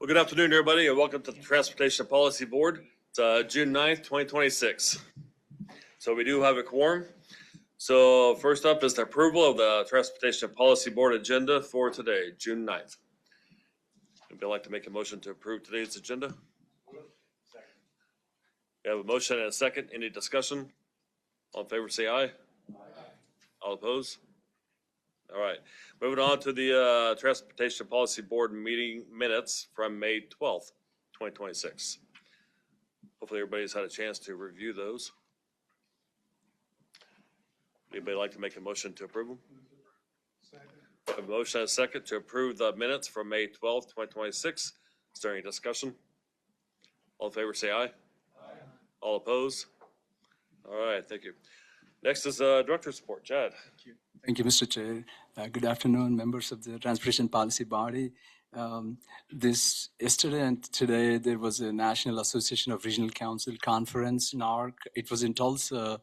Well, good afternoon, everybody, and welcome to the Transportation Policy Board. It's June 9th, 2026. So we do have a quorum. So first up is the approval of the Transportation Policy Board agenda for today, June 9th. Anybody like to make a motion to approve today's agenda? We have a motion and a second. Any discussion? All in favor, say aye. All opposed? All right. Moving on to the Transportation Policy Board meeting minutes from May 12th, 2026. Hopefully everybody's had a chance to review those. Anybody like to make a motion to approve them? A motion and a second to approve the minutes from May 12th, 2026. Is there any discussion? All in favor, say aye. All opposed? All right, thank you. Next is Director's Report. Chad. Thank you, Mr. Chair. Good afternoon, members of the Transportation Policy Body. Yesterday and today, there was a National Association of Regional Council conference, NARC. It was in Tulsa.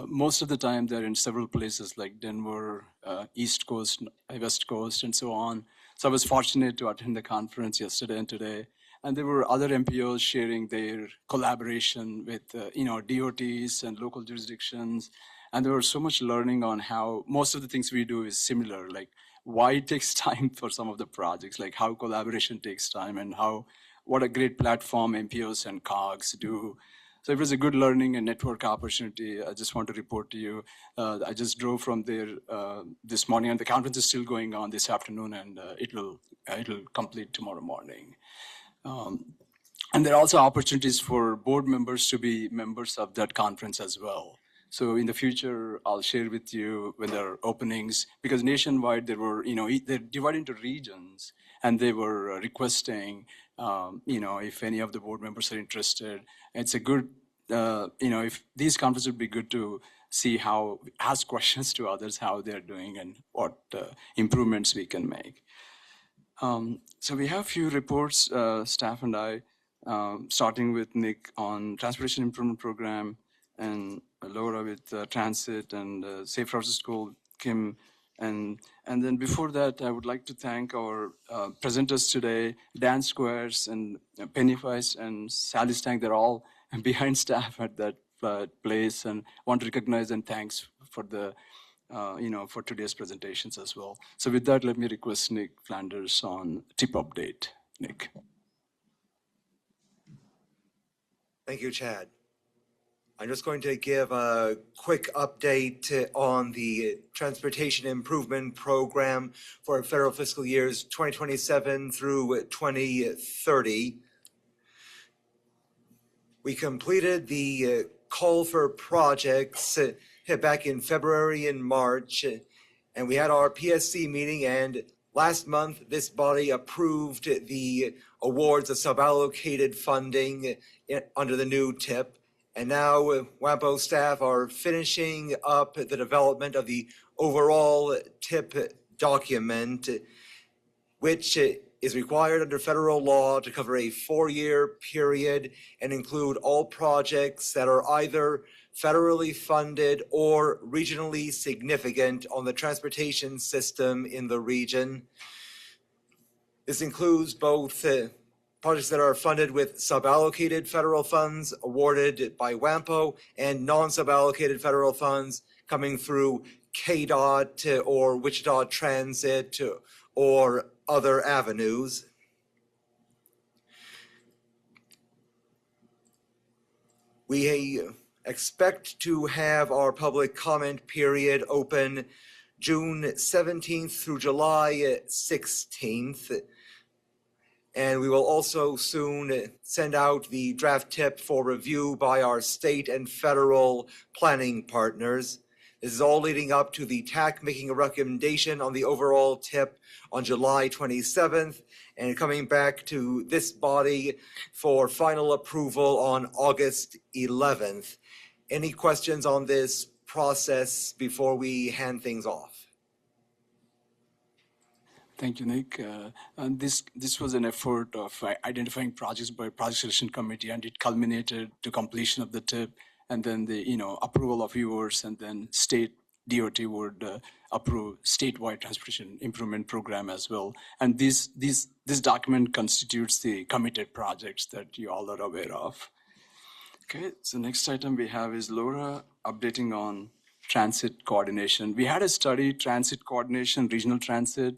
Most of the time, they're in several places like Denver, East Coast, West Coast, and so on. So I was fortunate to attend the conference yesterday and today. And there were other MPOs sharing their collaboration with, DOTs and local jurisdictions. And there was so much learning on how most of the things we do is similar, like why it takes time for some of the projects, like how collaboration takes time and what a great platform MPOs and COGs do. So it was a good learning and network opportunity. I just want to report to you. I just drove from there this morning, and the conference is still going on this afternoon, and it'll complete tomorrow morning. And there are also opportunities for board members to be members of that conference as well. So in the future, I'll share with you when there are openings, because nationwide they're divided into regions, and they were requesting, if any of the board members are interested. It's a good, if these conferences would be good to see ask questions to others, how they're doing and what improvements we can make. So we have a few reports, staff and I, starting with Nick on Transportation Improvement Program, and Laura with Transit, and Safe Routes to School, Kim. And then before that, I would like to thank our presenters today, Dan Squares and Pennyface and Sally Stank. They're all behind staff at that place, and want to recognize and thanks for the for today's presentations as well. So with that, let me request Nick Flanders on tip update. Nick. Thank you, Chad. I'm just going to give a quick update on the Transportation Improvement Program for federal fiscal years 2027 through 2030. We completed the call for projects back in February and March, and we had our PSC meeting, and last month this body approved the awards of suballocated funding under the new TIP. And now WAMPO staff are finishing up the development of the overall TIP document, which is required under federal law to cover a 4-year period and include all projects that are either federally funded or regionally significant on the transportation system in the region. This includes both projects that are funded with suballocated federal funds awarded by WAMPO and non-suballocated federal funds coming through KDOT or Wichita Transit or other avenues. We expect to have our public comment period open June 17th through July 16th. And we will also soon send out the draft TIP for review by our state and federal planning partners. This is all leading up to the TAC making a recommendation on the overall TIP on July 27th and coming back to this body for final approval on August 11th. Any questions on this process before we hand things off? Thank you, Nick. And this was an effort of identifying projects by project selection committee, and it culminated to completion of the TIP, and then the approval of viewers, and then state DOT would approve statewide transportation improvement program as well. And this document constitutes the committed projects that you all are aware of. Okay, so next item we have is Laura updating on transit coordination. We had a study, transit coordination, regional transit.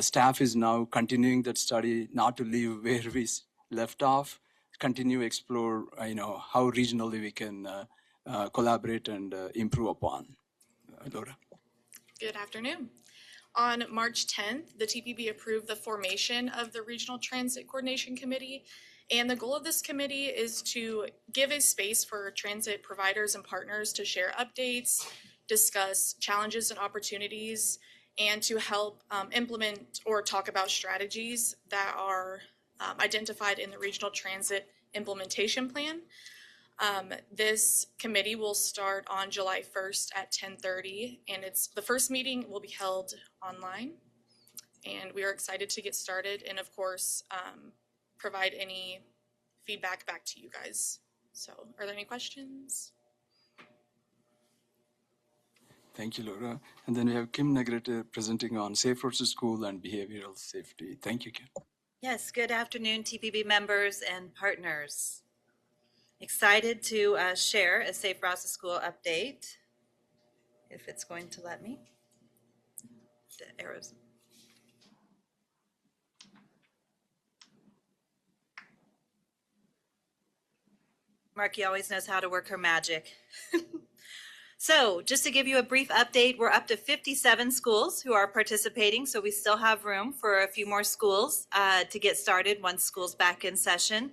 Staff is now continuing that study, not to leave where we left off, continue explore, how regionally we can collaborate and improve upon. Laura. Good afternoon. On March 10th, the TPB approved the formation of the Regional Transit Coordination Committee. And the goal of this committee is to give a space for transit providers and partners to share updates, discuss challenges and opportunities, and to help implement or talk about strategies that are identified in the Regional Transit Implementation Plan. This committee will start on July 1st at 10:30, and the first meeting will be held online. And we are excited to get started and, of course, provide any feedback back to you guys. So are there any questions? Thank you, Laura. And then we have Kim Negrete presenting on safe roads to school and behavioral safety. Thank you, Kim. Yes, good afternoon, TPB members and partners. Excited to share a Safe Routes to School update, if it's going to let me. The arrows. Marky always knows how to work her magic. So just to give you a brief update, we're up to 57 schools who are participating, so we still have room for a few more schools to get started once school's back in session.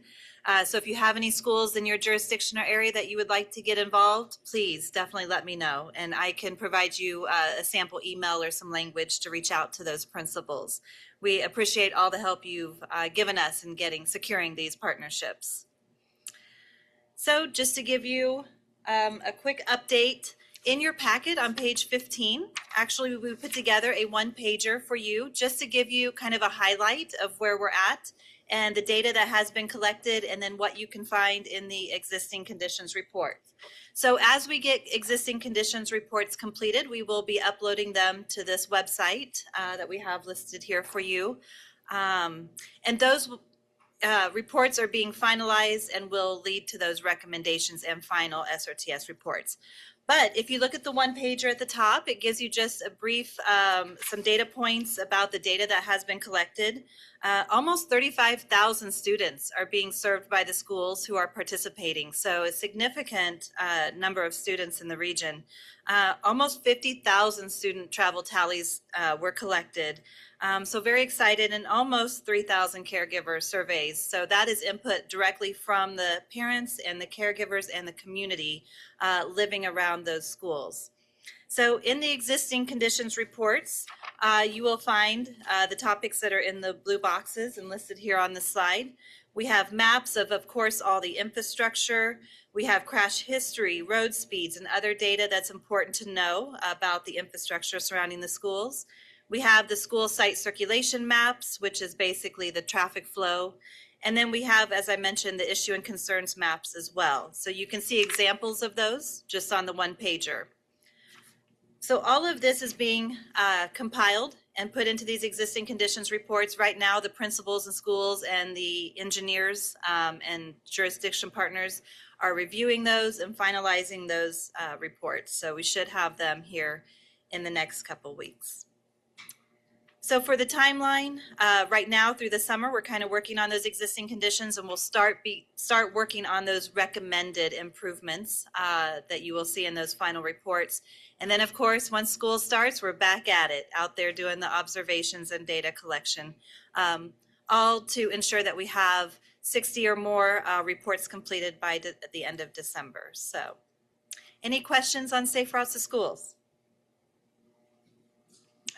So if you have any schools in your jurisdiction or area that you would like to get involved, please definitely let me know, and I can provide you a sample email or some language to reach out to those principals. We appreciate all the help you've given us in securing these partnerships. So just to give you a quick update, in your packet on page 15, actually we put together a one-pager for you just to give you kind of a highlight of where we're at and the data that has been collected, and then what you can find in the existing conditions report. So as we get existing conditions reports completed, we will be uploading them to this website that we have listed here for you. And those reports are being finalized and will lead to those recommendations and final SRTS reports. But if you look at the one pager at the top, it gives you just a brief, some data points about the data that has been collected. Almost 35,000 students are being served by the schools who are participating. So a significant number of students in the region. Almost 50,000 student travel tallies were collected. So very excited, and almost 3,000 caregiver surveys. So that is input directly from the parents and the caregivers and the community living around those schools. So in the existing conditions reports, you will find the topics that are in the blue boxes and listed here on the slide. We have maps of course, all the infrastructure. We have crash history, road speeds, and other data that's important to know about the infrastructure surrounding the schools. We have the school site circulation maps, which is basically the traffic flow. And then we have, as I mentioned, the issue and concerns maps as well. So you can see examples of those just on the one pager. So all of this is being compiled and put into these existing conditions reports. Right now, the principals and schools and the engineers and jurisdiction partners are reviewing those and finalizing those reports. So we should have them here in the next couple weeks. So for the timeline, right now through the summer, we're kind of working on those existing conditions, and we'll start working on those recommended improvements that you will see in those final reports. And then, of course, once school starts, we're back at it, out there doing the observations and data collection, all to ensure that we have 60 or more reports completed by the end of December. So any questions on Safe Routes to Schools?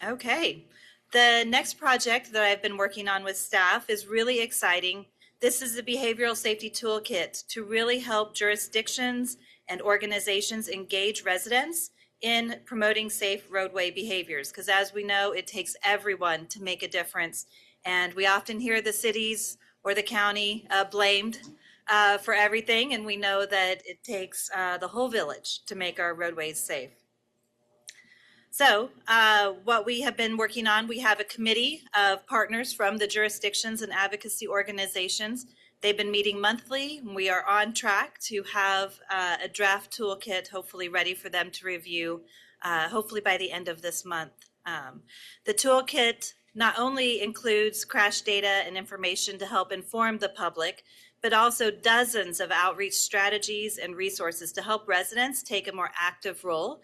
Okay. The next project that I've been working on with staff is really exciting. This is the Behavioral Safety Toolkit to really help jurisdictions and organizations engage residents in promoting safe roadway behaviors. Because as we know, it takes everyone to make a difference. And we often hear the cities or the county blamed for everything. And we know that it takes the whole village to make our roadways safe. So what we have been working on, we have a committee of partners from the jurisdictions and advocacy organizations. They've been meeting monthly. We are on track to have a draft toolkit hopefully ready for them to review, hopefully by the end of this month. The toolkit not only includes crash data and information to help inform the public, but also dozens of outreach strategies and resources to help residents take a more active role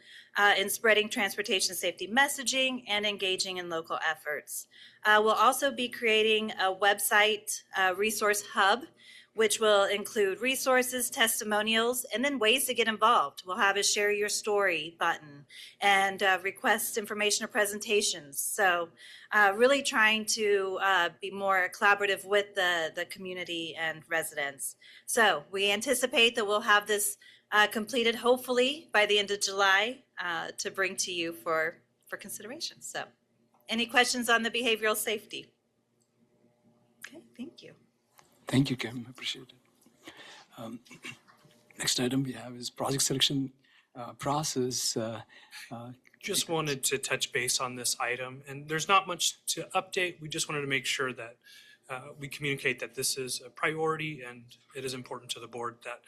in spreading transportation safety messaging and engaging in local efforts. We'll also be creating a website resource hub, which will include resources, testimonials, and then ways to get involved. We'll have a share your story button and request information or presentations. So really trying to be more collaborative with the community and residents. So we anticipate that we'll have this completed hopefully by the end of July to bring to you for consideration. So any questions on the behavioral safety? Okay, thank you. Thank you, Kim. I appreciate it. Next item we have is project selection process. Just wanted to touch base on this item, and there's not much to update. We just wanted to make sure that we communicate that this is a priority and it is important to the board that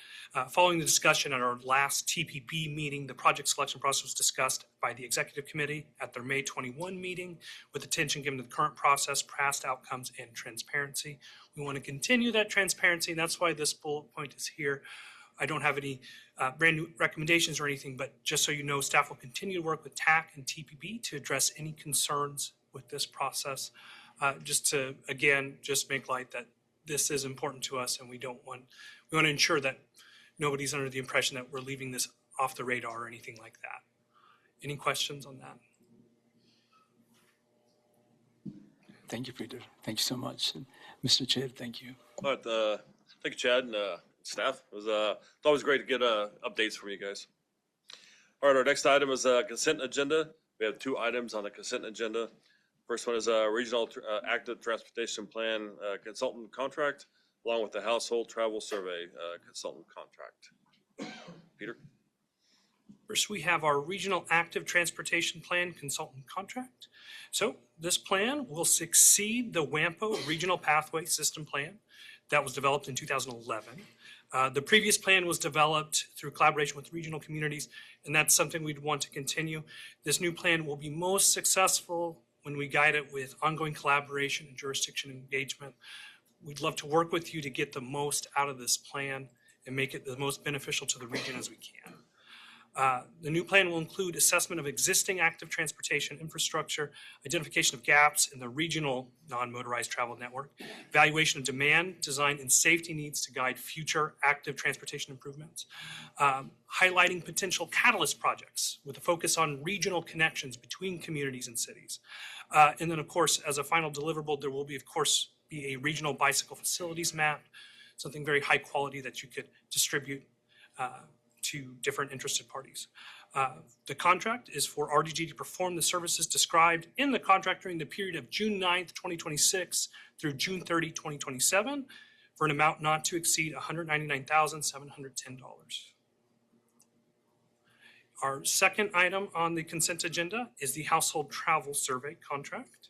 following the discussion at our last TPP meeting, the project selection process was discussed by the executive committee at their May 21 meeting with attention given to the current process, past outcomes, and transparency. We want to continue that transparency, and that's why this bullet point is here. I don't have any brand new recommendations or anything, but just so you know, staff will continue to work with TAC and TPP to address any concerns with this process. Just to, again, just make light that this is important to us, and we want to ensure that nobody's under the impression that we're leaving this off the radar or anything like that. Any questions on that? Thank you, Peter. Thank you so much. And Mr. Chair, thank you. All right, thank you, Chad and staff. It was it's always great to get updates from you guys. All right, our next item is consent agenda. We have 2 items on the consent agenda. First one is a regional active transportation plan consultant contract, along with the household travel survey consultant contract. Peter? First, we have our regional active transportation plan consultant contract. So this plan will succeed the WAMPO regional pathway system plan that was developed in 2011. The previous plan was developed through collaboration with regional communities, and that's something we'd want to continue. This new plan will be most successful when we guide it with ongoing collaboration and jurisdiction engagement. We'd love to work with you to get the most out of this plan and make it the most beneficial to the region as we can. The new plan will include assessment of existing active transportation infrastructure, identification of gaps in the regional non-motorized travel network, evaluation of demand, design, and safety needs to guide future active transportation improvements, highlighting potential catalyst projects with a focus on regional connections between communities and cities. And then, of course, as a final deliverable, there will be, of course, be a regional bicycle facilities map, something very high quality that you could distribute to different interested parties. The contract is for RDG to perform the services described in the contract during the period of June 9th, 2026 through June 30, 2027 for an amount not to exceed $199,710. Our second item on the consent agenda is the household travel survey contract.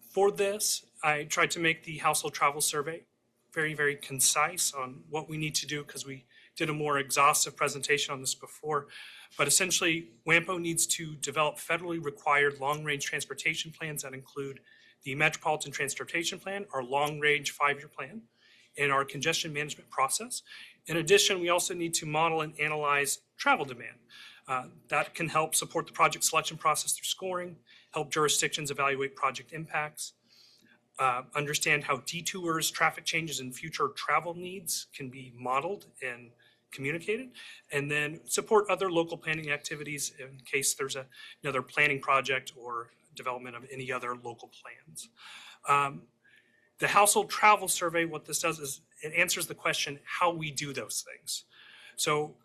For this, I tried to make the household travel survey very, very concise on what we need to do because we did a more exhaustive presentation on this before. But essentially, WAMPO needs to develop federally required long-range transportation plans that include the Metropolitan Transportation Plan, our long-range 5-year plan, and our congestion management process. In addition, we also need to model and analyze travel demand. That can help support the project selection process through scoring, help jurisdictions evaluate project impacts, understand how detours, traffic changes, and future travel needs can be modeled and communicated, and then support other local planning activities in case there's another planning project or development of any other local plans. The household travel survey, what this does is it answers the question how we do those things. So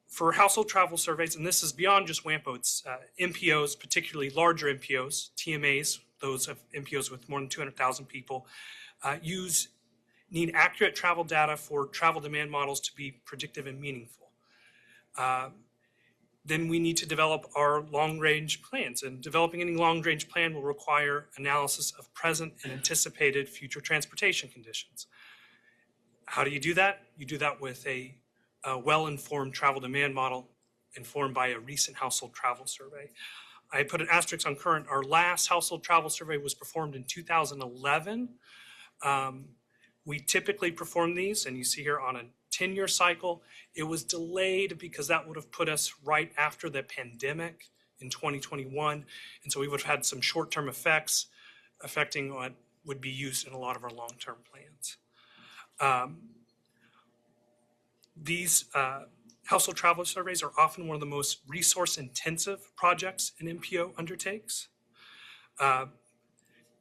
for household travel surveys, and this is beyond just WAMPO, it's MPOs, particularly larger MPOs, TMAs, those of MPOs with more than 200,000 people, need accurate travel data for travel demand models to be predictive and meaningful. Then we need to develop our long-range plans. And developing any long-range plan will require analysis of present and anticipated future transportation conditions. How do you do that? You do that with a well-informed travel demand model informed by a recent household travel survey. I put an asterisk on current. Our last household travel survey was performed in 2011. We typically perform these, and you see here on a 10-year cycle. It was delayed because that would have put us right after the pandemic in 2021. And so we would have had some short-term effects affecting what would be used in a lot of our long-term plans. These household travel surveys are often one of the most resource-intensive projects an MPO undertakes.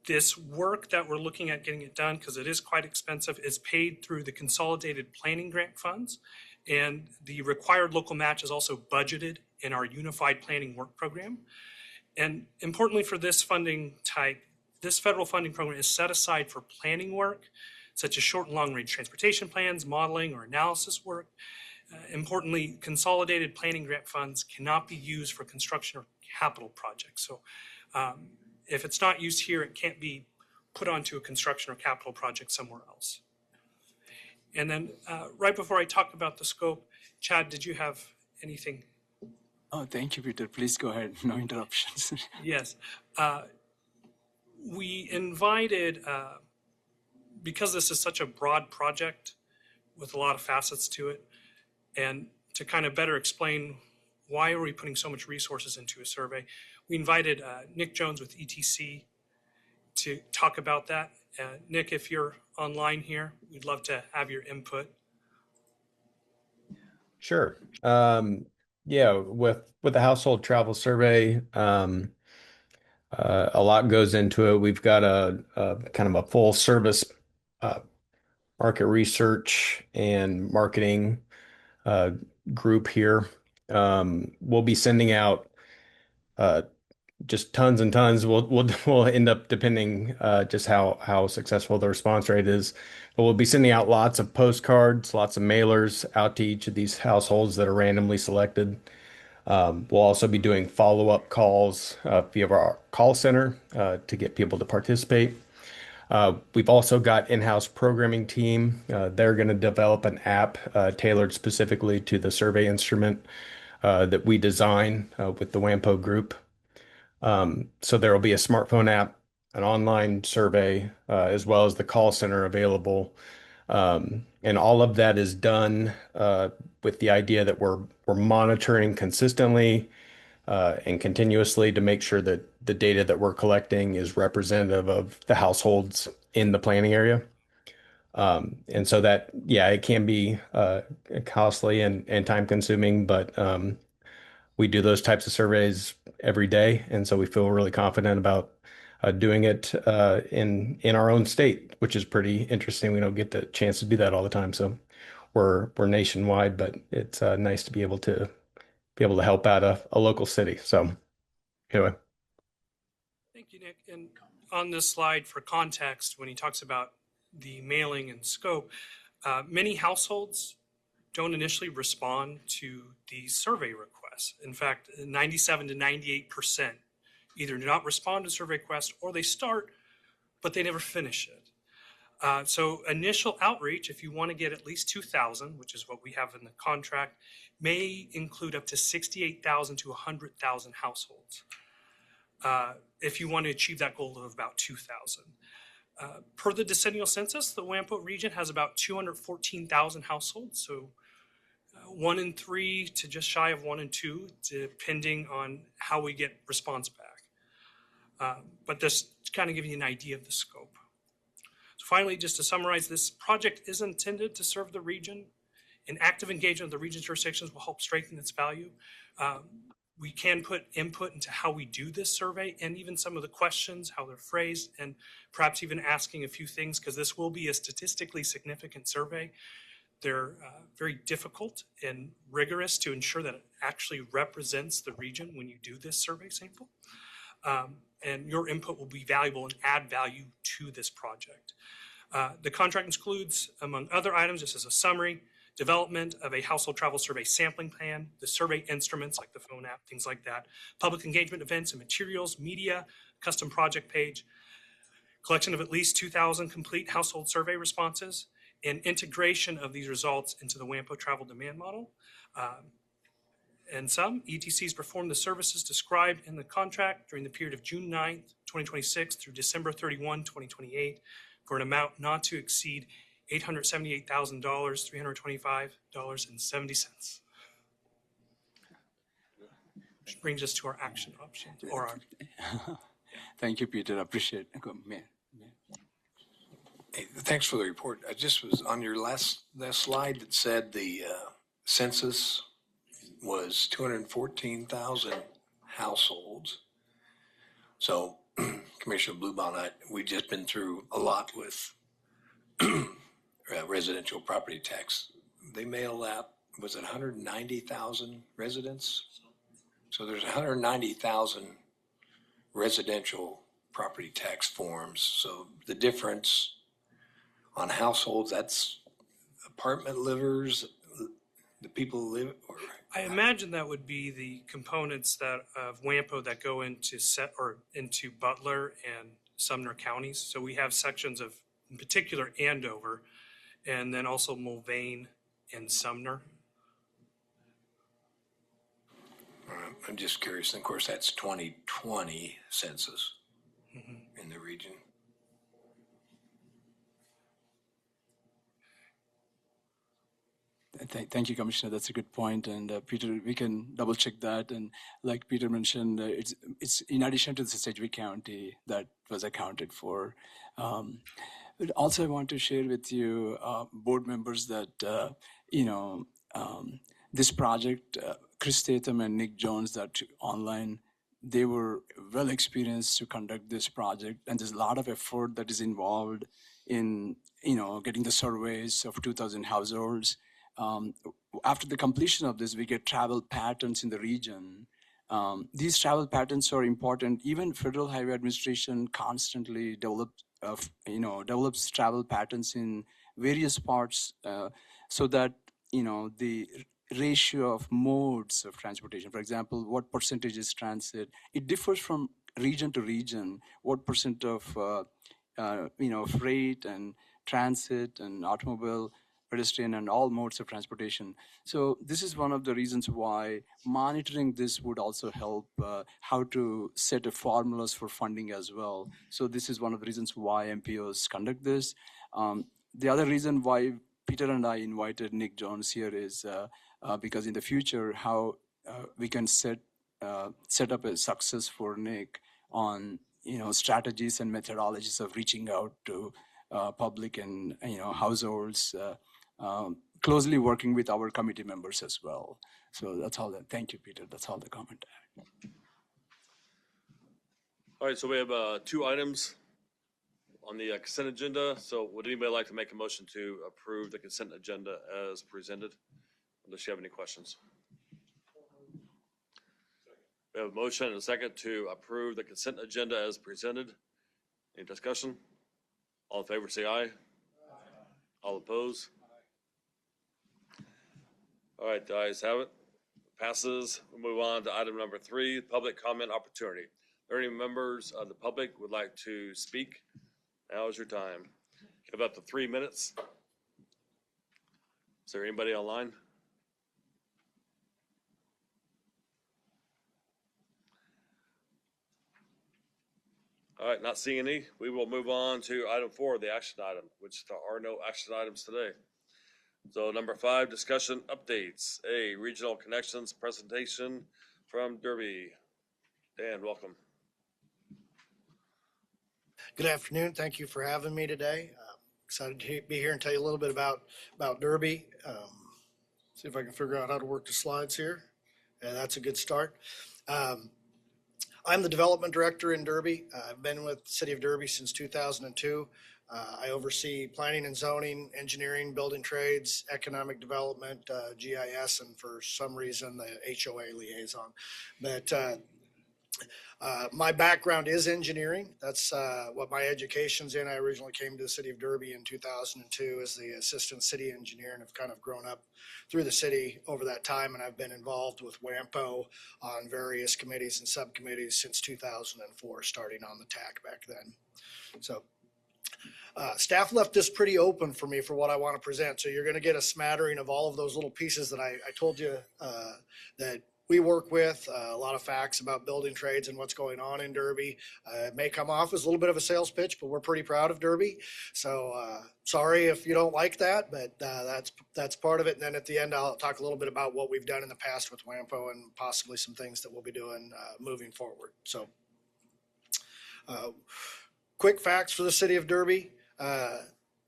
This work that we're looking at getting it done, because it is quite expensive, is paid through the Consolidated Planning Grant Funds, and the required local match is also budgeted in our Unified Planning Work Program. And importantly for this funding type, this federal funding program is set aside for planning work, such as short and long-range transportation plans, modeling, or analysis work. Importantly, Consolidated Planning Grant Funds cannot be used for construction or capital projects. So if it's not used here, it can't be put onto a construction or capital project somewhere else. And then right before I talk about the scope, Chad, did you have anything? Oh, thank you, Peter. Please go ahead. No interruptions. Yes. We invited, because this is such a broad project with a lot of facets to it, and to kind of better explain why are we putting so much resources into a survey, we invited Nick Jones with ETC to talk about that. Nick, if you're online here, we'd love to have your input. Sure. Yeah, with the household travel survey, a lot goes into it. We've got a kind of a full service market research and marketing group here. We'll be sending out just tons and tons. We'll end up depending just how successful the response rate is. But we'll be sending out lots of postcards, lots of mailers out to each of these households that are randomly selected. We'll also be doing follow-up calls via our call center to get people to participate. We've also got in-house programming team. They're going to develop an app tailored specifically to the survey instrument that we design with the WAMPO group. So there will be a smartphone app, an online survey, as well as the call center available. And all of that is done with the idea that we're monitoring consistently and continuously to make sure that the data that we're collecting is representative of the households in the planning area. And so that, yeah, it can be costly and time consuming, but we do those types of surveys every day. And so we feel really confident about doing it in our own state, which is pretty interesting. We don't get the chance to do that all the time. So we're nationwide, but it's nice to be able to help out a local city. So anyway. Thank you, Nick. And on this slide, for context, when he talks about the mailing and scope, many households don't initially respond to the survey requests. In fact, 97 to 98% either do not respond to survey requests or they start, but they never finish it. So initial outreach, if you want to get at least 2,000, which is what we have in the contract, may include up to 68,000 to 100,000 households. If you want to achieve that goal of about 2,000. Per the decennial census, the WAMPO region has about 214,000 households, so 1 in 3 to just shy of 1 in 2, depending on how we get response back. But this to kind of give you an idea of the scope. So finally, just to summarize, this project is intended to serve the region, and active engagement of the region's jurisdictions will help strengthen its value. We can put input into how we do this survey and even some of the questions, how they're phrased, and perhaps even asking a few things, because this will be a statistically significant survey. They're very difficult and rigorous to ensure that it actually represents the region when you do this survey sample. And your input will be valuable and add value to this project. The contract includes, among other items, just as a summary, development of a household travel survey sampling plan, the survey instruments like the phone app, things like that, public engagement events and materials, media, custom project page, collection of at least 2,000 complete household survey responses, and integration of these results into the WAMPO travel demand model. And some ETCs perform the services described in the contract during the period of June 9th, 2026 through December 31, 2028 for an amount not to exceed $878,000, $325.70. Which brings us to our action option, or our Thank you, Peter. Appreciate it. Go, Mayor. Hey, thanks for the report. I just was on your last slide that said the census was 214,000 households. So Commissioner Bluebonnet, we've just been through a lot with residential property tax. They mail out, was it 190,000 residents? So there's 190,000 residential property tax forms. So the difference on households, that's apartment livers, the people who live, or I imagine that would be the components that of WAMPO that go into into Butler and Sumner counties. So we have sections of, in particular, Andover, and then also Mulvane and Sumner. I'm just curious. And of course, that's 2020 census in the region. Thank you, Commissioner. That's a good point. And Peter, we can double check that. And like Peter mentioned, it's in addition to the Sedgwick County that was accounted for. But also, I want to share with you, board members, that this project, Chris Statham and Nick Jones, that online, they were well experienced to conduct this project, and there's a lot of effort that is involved in getting the surveys of 2,000 households. After the completion of this, we get travel patterns in the region. These travel patterns are important. Even Federal Highway Administration constantly develops travel patterns in various parts so that the ratio of modes of transportation, for example, what percentage is transit, it differs from region to region. What percent of freight and transit and automobile, pedestrian, and all modes of transportation. So this is one of the reasons why monitoring this would also help how to set a formulas for funding as well. So this is one of the reasons why MPOs conduct this. The other reason why Peter and I invited Nick Jones here is because in the future, how we can set up a success for Nick on strategies and methodologies of reaching out to public and households, closely working with our committee members as well. So that's all that. Thank you, Peter. That's all the comment I had. All right, so we have 2 items on the consent agenda. So would anybody like to make a motion to approve the consent agenda as presented? Unless you have any questions. We have a motion and a second to approve the consent agenda as presented. Any discussion? All in favor, say aye. All opposed? All right, the ayes have it. Passes. We'll move on to item number 3, public comment opportunity. Are there any members of the public would like to speak? Now is your time. You have up to 3 minutes. Is there anybody online? All right, not seeing any. We will move on to item 4, the action item, which there are no action items today. So number 5, discussion updates. A regional connections presentation from Derby. Dan, welcome. Good afternoon. Thank you for having me today. Excited to be here and tell you a little bit about Derby. See if I can figure out how to work the slides here. Yeah, that's a good start. I'm the development director in Derby. I've been with the city of Derby since 2002. I oversee planning and zoning, engineering, building trades, economic development, GIS, and for some reason the HOA liaison. But My background is engineering. That's what my education's in. I originally came to the city of Derby in 2002 as the assistant city engineer and have kind of grown up through the city over that time. And I've been involved with WAMPO on various committees and subcommittees since 2004, starting on the TAC back then. So staff left this pretty open for me for what I want to present. So you're going to get a smattering of all of those little pieces that I told you that we work with, a lot of facts about building trades and what's going on in Derby. It may come off as a little bit of a sales pitch, but we're pretty proud of Derby. So sorry if you don't like that, but that's part of it. And then at the end, I'll talk a little bit about what we've done in the past with WAMPO and possibly some things that we'll be doing moving forward. So quick facts for the city of Derby.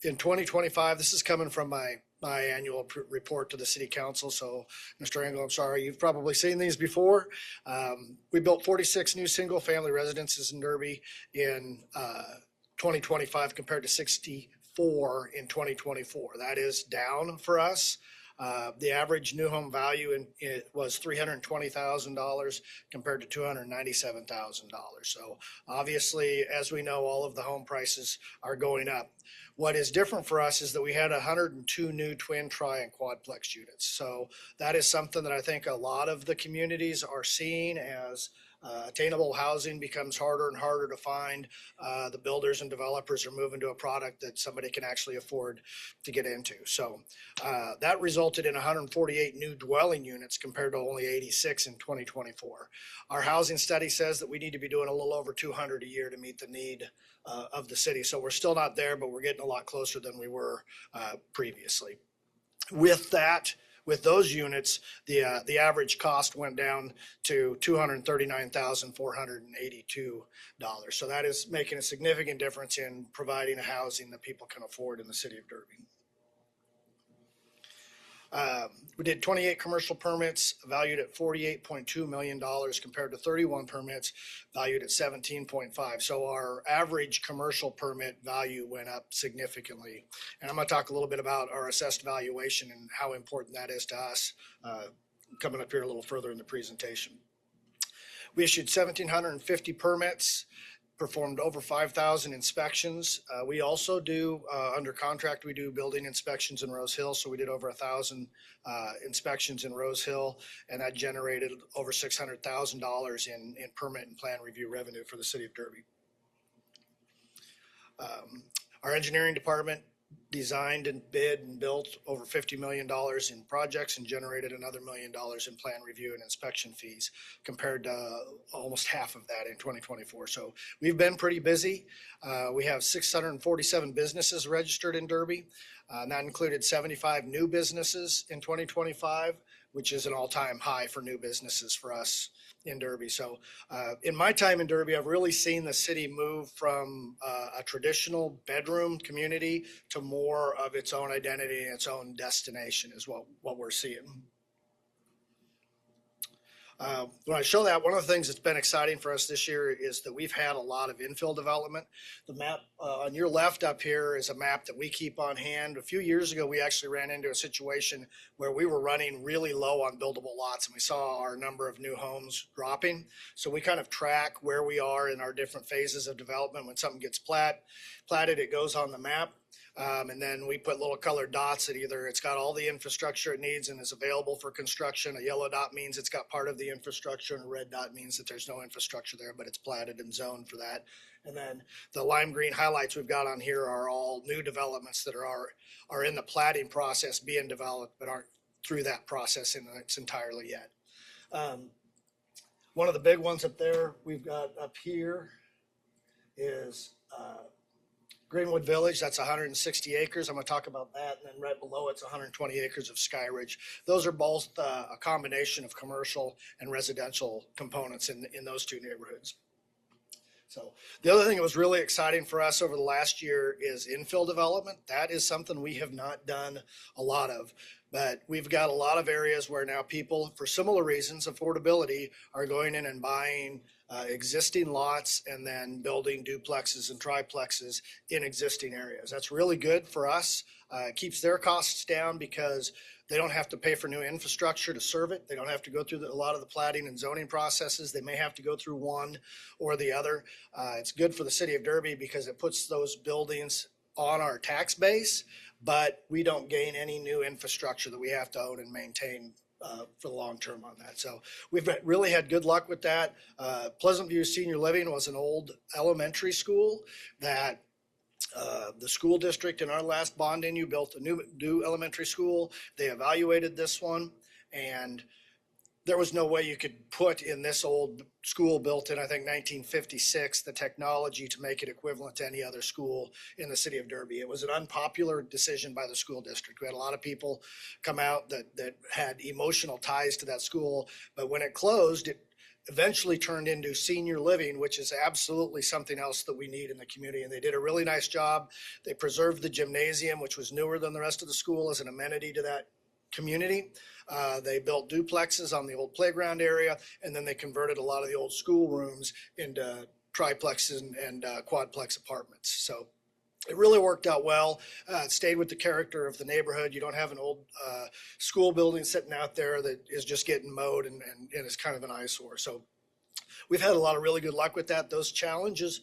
In 2025, this is coming from my annual report to the city council. So Mr. Engel, I'm sorry, you've probably seen these before. We built 46 new single family residences in Derby in 2025 compared to 64 in 2024. That is down for us. The average new home value was $320,000 compared to $297,000. So obviously, as we know, all of the home prices are going up. What is different for us is that we had 102 new twin, tri, and quadplex units. So that is something that I think a lot of the communities are seeing as attainable housing becomes harder and harder to find. The builders and developers are moving to a product that somebody can actually afford to get into. So that resulted in 148 new dwelling units compared to only 86 in 2024. Our housing study says that we need to be doing a little over 200 a year to meet the need of the city. So we're still not there, but we're getting a lot closer than we were previously. With that, with those units, the average cost went down to $239,482. So that is making a significant difference in providing a housing that people can afford in the city of Derby. We did 28 commercial permits valued at $48.2 million compared to 31 permits valued at 17.5. So our average commercial permit value went up significantly. And I'm going to talk a little bit about our assessed valuation and how important that is to us coming up here a little further in the presentation. We issued 1,750 permits, performed over 5,000 inspections. We also do, under contract, we do building inspections in Rose Hill. So we did over 1,000 inspections in Rose Hill, and that generated over $600,000 in permit and plan review revenue for the city of Derby. Our engineering department designed and bid and built over $50 million in projects and generated another $1 million in plan review and inspection fees compared to almost half of that in 2024. So we've been pretty busy. We have 647 businesses registered in Derby. And that included 75 new businesses in 2025, which is an all-time high for new businesses for us in Derby. So in my time in Derby, I've really seen the city move from a traditional bedroom community to more of its own identity and its own destination is what we're seeing. When I show that, one of the things that's been exciting for us this year is that we've had a lot of infill development. The map on your left up here is a map that we keep on hand. A few years ago, we actually ran into a situation where we were running really low on buildable lots, and we saw our number of new homes dropping. So we kind of track where we are in our different phases of development. When something gets platted, it goes on the map. And then we put little colored dots that either it's got all the infrastructure it needs and is available for construction. A yellow dot means it's got part of the infrastructure, and a red dot means that there's no infrastructure there, but it's platted and zoned for that. And then the lime green highlights we've got on here are all new developments that are in the platting process being developed, but aren't through that process in its entirely yet. One of the big ones up there we've got up here is Greenwood Village. That's 160 acres. I'm going to talk about that. And then right below it's 120 acres of Sky Ridge. Those are both a combination of commercial and residential components in those two neighborhoods. So the other thing that was really exciting for us over the last year is infill development. That is something we have not done a lot of, but we've got a lot of areas where now people, for similar reasons, affordability, are going in and buying existing lots and then building duplexes and triplexes in existing areas. That's really good for us. It keeps their costs down because they don't have to pay for new infrastructure to serve it. They don't have to go through a lot of the platting and zoning processes. They may have to go through one or the other. It's good for the city of Derby because it puts those buildings on our tax base, but we don't gain any new infrastructure that we have to own and maintain for the long term on that. So we've really had good luck with that. Pleasant View Senior Living was an old elementary school that the school district in our last bonding, you built a new elementary school. They evaluated this one, and there was no way you could put in this old school built in, I think, 1956, the technology to make it equivalent to any other school in the city of Derby. It was an unpopular decision by the school district. We had a lot of people come out that had emotional ties to that school, but when it closed, it eventually turned into senior living, which is absolutely something else that we need in the community. And they did a really nice job. They preserved the gymnasium, which was newer than the rest of the school, as an amenity to that community. They built duplexes on the old playground area, and then they converted a lot of the old school rooms into triplexes and quadplex apartments. So it really worked out well. It stayed with the character of the neighborhood. You don't have an old school building sitting out there that is just getting mowed and is kind of an eyesore. So we've had a lot of really good luck with that. Those challenges,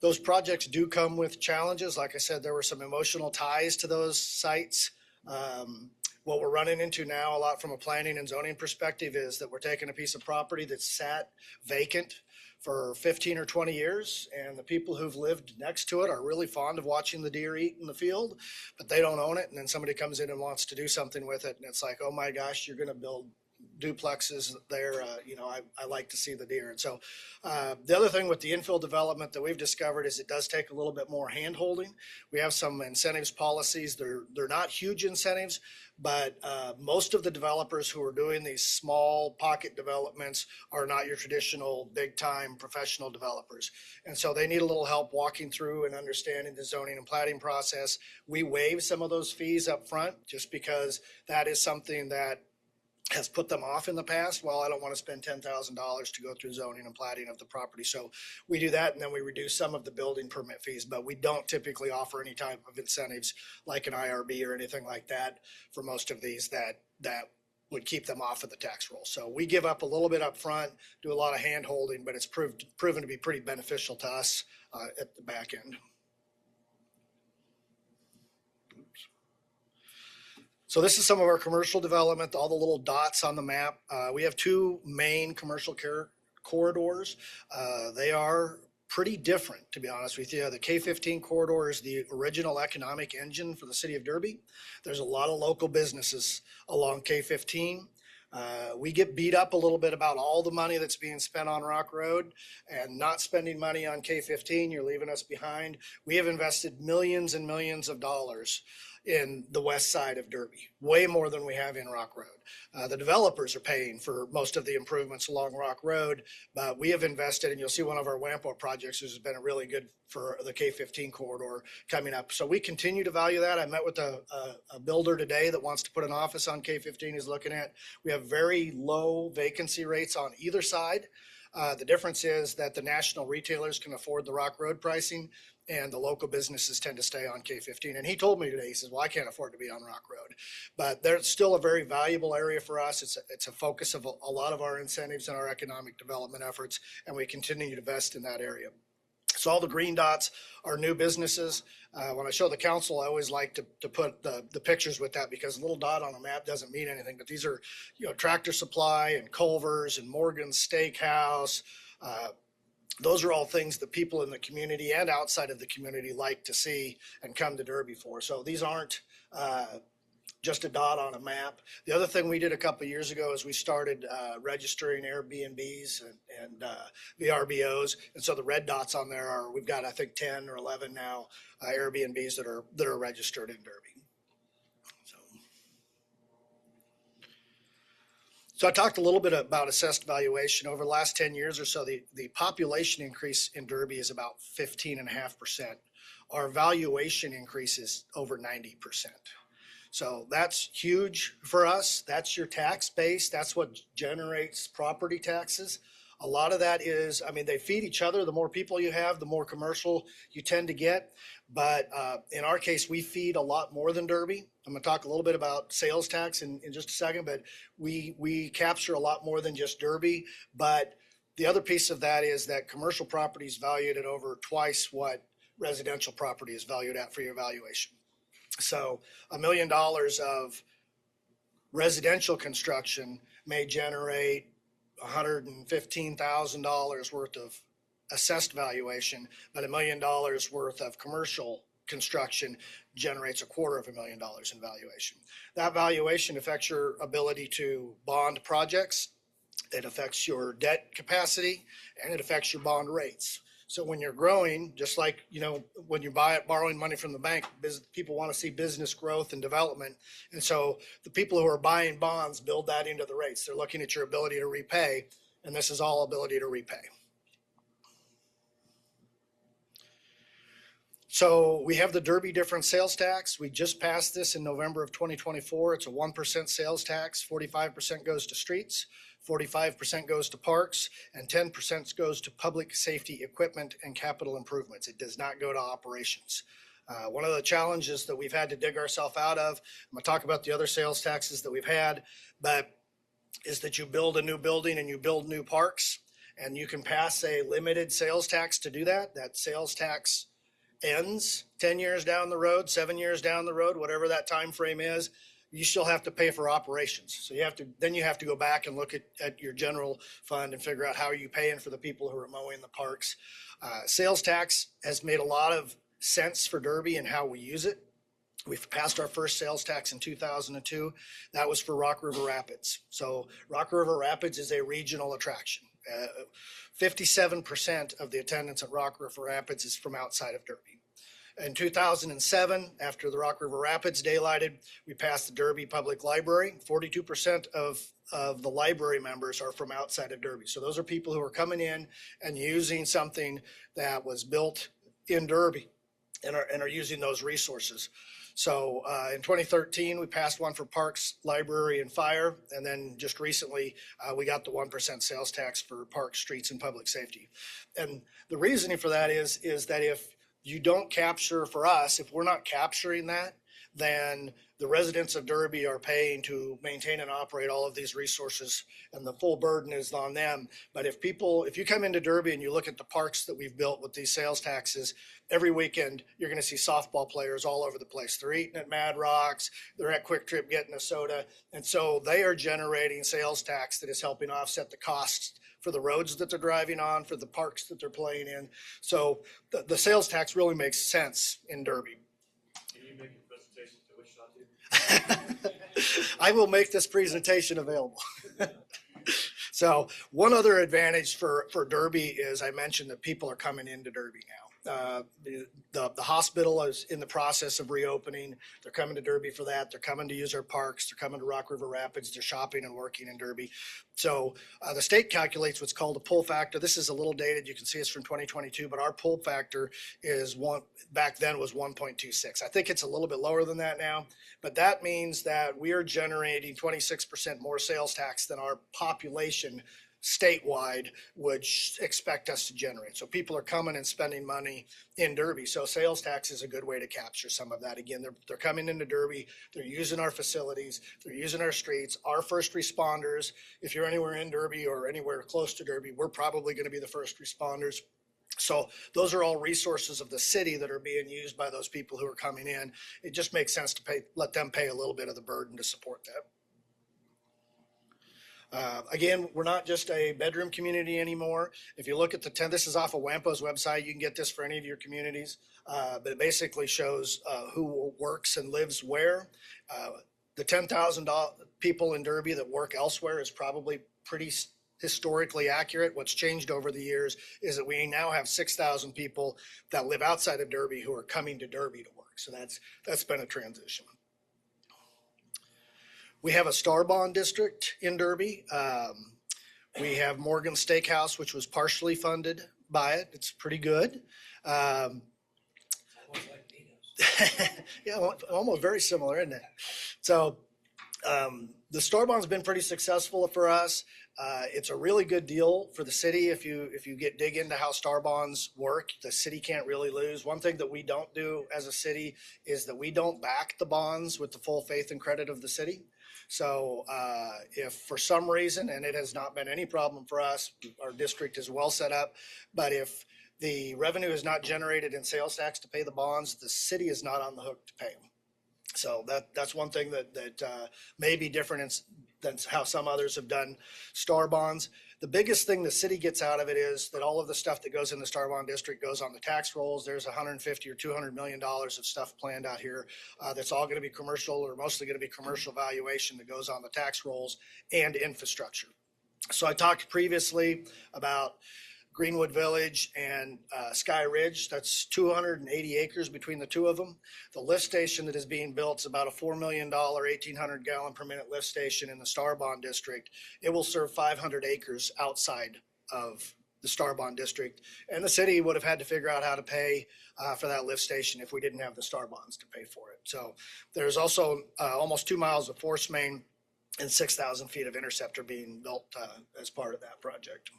those projects do come with challenges. Like I said, there were some emotional ties to those sites. What we're running into now a lot from a planning and zoning perspective is that we're taking a piece of property that's sat vacant for 15 or 20 years, and the people who've lived next to it are really fond of watching the deer eat in the field, but they don't own it. And then somebody comes in and wants to do something with it, and it's like, oh my gosh, you're going to build duplexes there. I like to see the deer. And so the other thing with the infill development that we've discovered is it does take a little bit more hand holding. We have some incentives policies. They're not huge incentives, but most of the developers who are doing these small pocket developments are not your traditional big time professional developers. And so they need a little help walking through and understanding the zoning and planning process. We waive some of those fees up front just because that is something that has put them off in the past. Well, I don't want to spend $10,000 to go through zoning and plating of the property. So we do that, and then we reduce some of the building permit fees, but we don't typically offer any type of incentives like an IRB or anything like that for most of these that would keep them off of the tax roll. So we give up a little bit up front, do a lot of hand holding, but it's proven to be pretty beneficial to us at the back end. So this is some of our commercial development, all the little dots on the map. We have two main commercial corridors. They are pretty different, to be honest with you. The K-15 corridor is the original economic engine for the city of Derby. There's a lot of local businesses along K-15. We get beat up a little bit about all the money that's being spent on Rock Road and not spending money on K-15. You're leaving us behind. We have invested millions and millions of dollars in the west side of Derby, way more than we have in Rock Road. The developers are paying for most of the improvements along Rock Road, but we have invested, and you'll see one of our WAMPO projects has been a really good for the K-15 corridor coming up. So we continue to value that. I met with a builder today that wants to put an office on K-15 he's looking at. We have very low vacancy rates on either side. The difference is that the national retailers can afford the Rock Road pricing, and the local businesses tend to stay on K-15. And he told me today, he says, well, I can't afford to be on Rock Road. But there's still a very valuable area for us. It's a focus of a lot of our incentives and our economic development efforts, and we continue to invest in that area. So all the green dots are new businesses. When I show the council, I always like to put the pictures with that, because a little dot on a map doesn't mean anything. But these are, Tractor Supply and Culver's and Morgan's Steakhouse. Those are all things that people in the community and outside of the community like to see and come to Derby for. So these aren't just a dot on a map. The other thing we did a couple of years ago is we started registering Airbnbs and VRBOs. And so the red dots on there are, we've got, I think, 10 or 11 now Airbnbs that are registered in Derby. So I talked a little bit about assessed valuation. Over the last 10 years or so, the population increase in Derby is about 15.5%. Our valuation increase is over 90%. So that's huge for us. That's your tax base. That's what generates property taxes A lot of that is, I mean, they feed each other. The more people you have, the more commercial you tend to get. But in our case, we feed a lot more than Derby. I'm going to talk a little bit about sales tax in just a second, but we capture a lot more than just Derby. But the other piece of that is that commercial property is valued at over twice what residential property is valued at for your valuation. So $1 million of residential construction may generate $115,000 worth of assessed valuation, but $1 million worth of commercial construction generates $250,000 in valuation. That valuation affects your ability to bond projects. It affects your debt capacity, and it affects your bond rates. So when you're growing, just like, you know, when you're borrowing money from the bank, people want to see business growth and development. And so the people who are buying bonds build that into the rates. They're looking at your ability to repay, and this is all ability to repay. So we have the Derby difference sales tax. We just passed this in November of 2024. It's a 1% sales tax. 45% goes to streets, 45% goes to parks, and 10% goes to public safety equipment and capital improvements. It does not go to operations. One of the challenges that we've had to dig ourselves out of, I'm going to talk about the other sales taxes that we've had, but is that you build a new building and you build new parks, and you can pass a limited sales tax to do that. That sales tax ends 10 years down the road, 7 years down the road, whatever that time frame is. You still have to pay for operations. So you have to go back and look at your general fund and figure out how are you paying for the people who are mowing the parks. Sales tax has made a lot of sense for Derby and how we use it. We've passed our first sales tax in 2002. That was for Rock River Rapids. So Rock River Rapids is a regional attraction. 57% of the attendance at Rock River Rapids is from outside of Derby. In 2007, after the Rock River Rapids daylighted, we passed the Derby Public Library. 42% of the library members are from outside of Derby. So those are people who are coming in and using something that was built in Derby and are using those resources. So in 2013, we passed one for parks, library, and fire. And then just recently, we got the 1% sales tax for parks, streets, and public safety. And the reasoning for that is that if you don't capture, for us, if we're not capturing that, then the residents of Derby are paying to maintain and operate all of these resources, and the full burden is on them. But if you come into Derby and you look at the parks that we've built with these sales taxes, every weekend you're going to see softball players all over the place. They're eating at Mad Rocks, they're at Quick Trip getting a soda, and so they are generating sales tax that is helping offset the costs for the roads that they're driving on, for the parks that they're playing in. So the sales tax really makes sense in Derby. Can you make a presentation to Wichita? I will make this presentation available. So one other advantage for Derby is I mentioned that people are coming into Derby now. The hospital is in the process of reopening. They're coming to Derby for that. They're coming to use our parks. They're coming to Rock River Rapids. They're shopping and working in Derby. So the state calculates what's called a pull factor. This is a little dated. You can see it's from 2022, but our pull factor is back then was 1.26. I think it's a little bit lower than that now, but that means that we are generating 26% more sales tax than our population statewide would expect us to generate. So people are coming and spending money in Derby. So sales tax is a good way to capture some of that. Again, they're coming into Derby, they're using our facilities, they're using our streets, our first responders. If you're anywhere in Derby or anywhere close to Derby, we're probably going to be the first responders. So those are all resources of the city that are being used by those people who are coming in. It just makes sense to let them pay a little bit of the burden to support that. Again, we're not just a bedroom community anymore. If you look at this is off of WAMPO's website. You can get this for any of your communities, but it basically shows who works and lives where. The 10,000 people in Derby that work elsewhere is probably pretty historically accurate. What's changed over the years is that we now have 6,000 people that live outside of Derby who are coming to Derby to work. So that's been a transition. We have a Star Bond district in Derby. We have Morgan Steakhouse, which was partially funded by it. It's pretty good. Yeah, almost very similar, isn't it? So the Star Bond's been pretty successful for us. It's a really good deal for the city if you dig into how star bonds work. The city can't really lose. One thing that we don't do as a city is that we don't back the bonds with the full faith and credit of the city. So if for some reason, and it has not been any problem for us, our district is well set up, but if the revenue is not generated in sales tax to pay the bonds, the city is not on the hook to pay them. So that's one thing that may be different than how some others have done star bonds. The biggest thing the city gets out of it is that all of the stuff that goes in the star bond district goes on the tax rolls. There's 150 or $200 million of stuff planned out here that's all going to be commercial, or mostly going to be commercial valuation that goes on the tax rolls and infrastructure. So I talked previously about Greenwood Village and Sky Ridge. That's 280 acres between the two of them. The lift station that is being built is about a $4 million, 1,800 gallon per minute lift station in the Star Bond District. It will serve 500 acres outside of the Star Bond District. And the city would have had to figure out how to pay for that lift station if we didn't have the Star Bonds to pay for it. So there's also almost 2 miles of force main and 6,000 feet of interceptor being built as part of that project.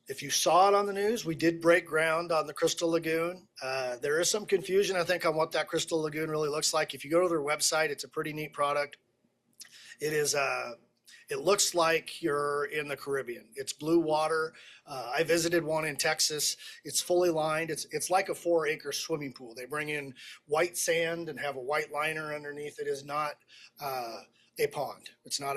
If you saw it on the news, we did break ground on the Crystal Lagoon. There is some confusion, I think, on what that Crystal Lagoon really looks like. If you go to their website, it's a pretty neat product. It looks like you're in the Caribbean. It's blue water. I visited one in Texas. It's fully lined. It's like a 4-acre swimming pool. They bring in white sand and have a white liner underneath. It is not a pond. It's not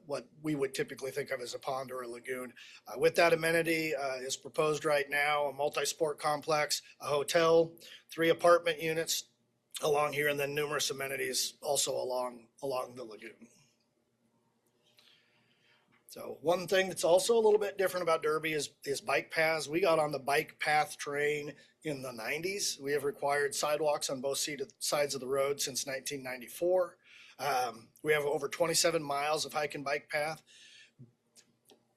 what we would typically think of as a pond or a lagoon. With that amenity is proposed right now, a multi-sport complex, a hotel, 3 apartment units along here, and then numerous amenities also along the lagoon. So one thing that's also a little bit different about Derby is bike paths. We got on the bike path train in the 90s. We have required sidewalks on both sides of the road since 1994. We have over 27 miles of hike and bike path.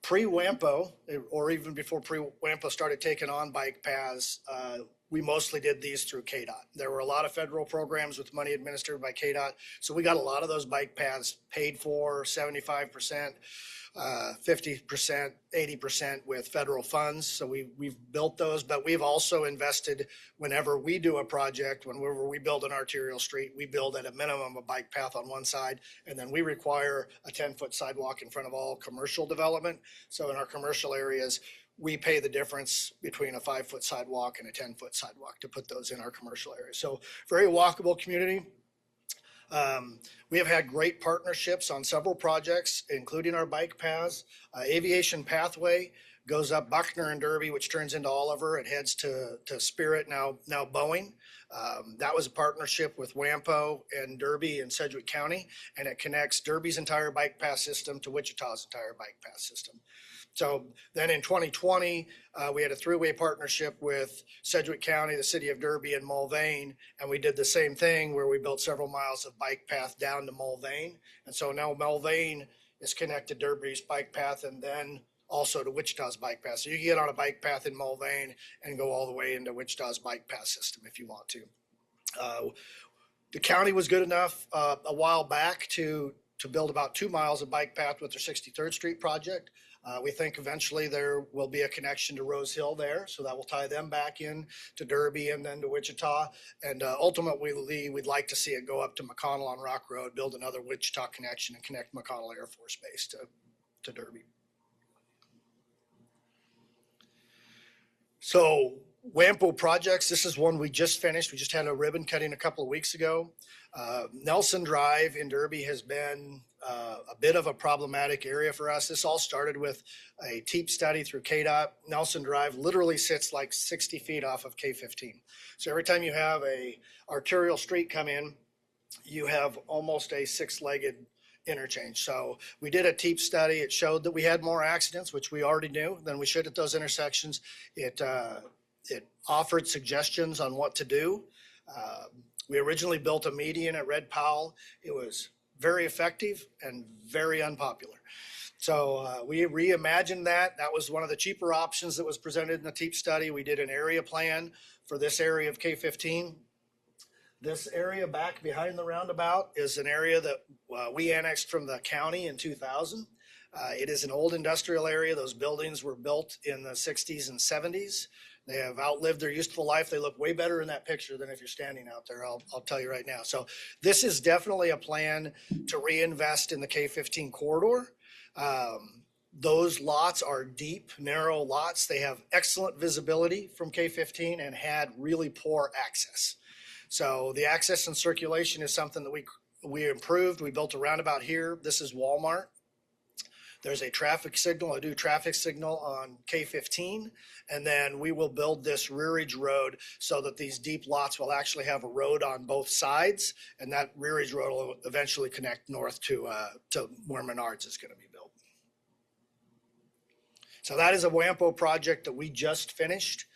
Pre-WAMPO, or even before pre-WAMPO started taking on bike paths, we mostly did these through KDOT. There were a lot of federal programs with money administered by KDOT, so we got a lot of those bike paths paid for, 75%, 50%, 80% with federal funds. So we've built those, but we've also invested whenever we do a project, whenever we build an arterial street, we build at a minimum a bike path on one side, and then we require a 10-foot sidewalk in front of all commercial development. So in our commercial areas, we pay the difference between a 5-foot sidewalk and a 10-foot sidewalk to put those in our commercial areas. So very walkable community. We have had great partnerships on several projects, including our bike paths. Aviation Pathway goes up Buckner and Derby, which turns into Oliver. It heads to Spirit, now Boeing. That was a partnership with WAMPO and Derby and Sedgwick County, and it connects Derby's entire bike path system to Wichita's entire bike path system. So then in 2020, we had a 3-way partnership with Sedgwick County, the city of Derby, and Mulvane, and we did the same thing where we built several miles of bike path down to Mulvane. And so now Mulvane is connected to Derby's bike path and then also to Wichita's bike path. So you can get on a bike path in Mulvane and go all the way into Wichita's bike path system if you want to. The county was good enough a while back to build about 2 miles of bike path with their 63rd Street project. We think eventually there will be a connection to Rose Hill there, so that will tie them back in to Derby and then to Wichita. And ultimately, we'd like to see it go up to McConnell on Rock Road, build another Wichita connection, and connect McConnell Air Force Base to Derby. So WAMPO projects, this is one we just finished. We just had a ribbon cutting a couple of weeks ago. Nelson Drive in Derby has been a bit of a problematic area for us. This all started with a TEEP study through KDOT. Nelson Drive literally sits like 60 feet off of K-15. So every time you have a arterial street come in, you have almost a 6-legged interchange. So we did a TEEP study. It showed that we had more accidents, which we already knew, than we should at those intersections. It offered suggestions on what to do. We originally built a median at Red Powell. It was very effective and very unpopular. So we reimagined that. That was one of the cheaper options that was presented in the TEEP study. We did an area plan for this area of K-15. This area back behind the roundabout is an area that we annexed from the county in 2000. It is an old industrial area. Those buildings were built in the 60s and 70s. They have outlived their useful life. They look way better in that picture than if you're standing out there. I'll tell you right now. So this is definitely a plan to reinvest in the K-15 corridor. Those lots are deep, narrow lots. They have excellent visibility from K-15 and had really poor access. So the access and circulation is something that we improved. We built a roundabout here. This is Walmart. There's a traffic signal, a new traffic signal on K-15, and then we will build this rearage road so that these deep lots will actually have a road on both sides, and that rearage road will eventually connect north to where Menards is going to be built. So that is a WAMPO project that we just finished.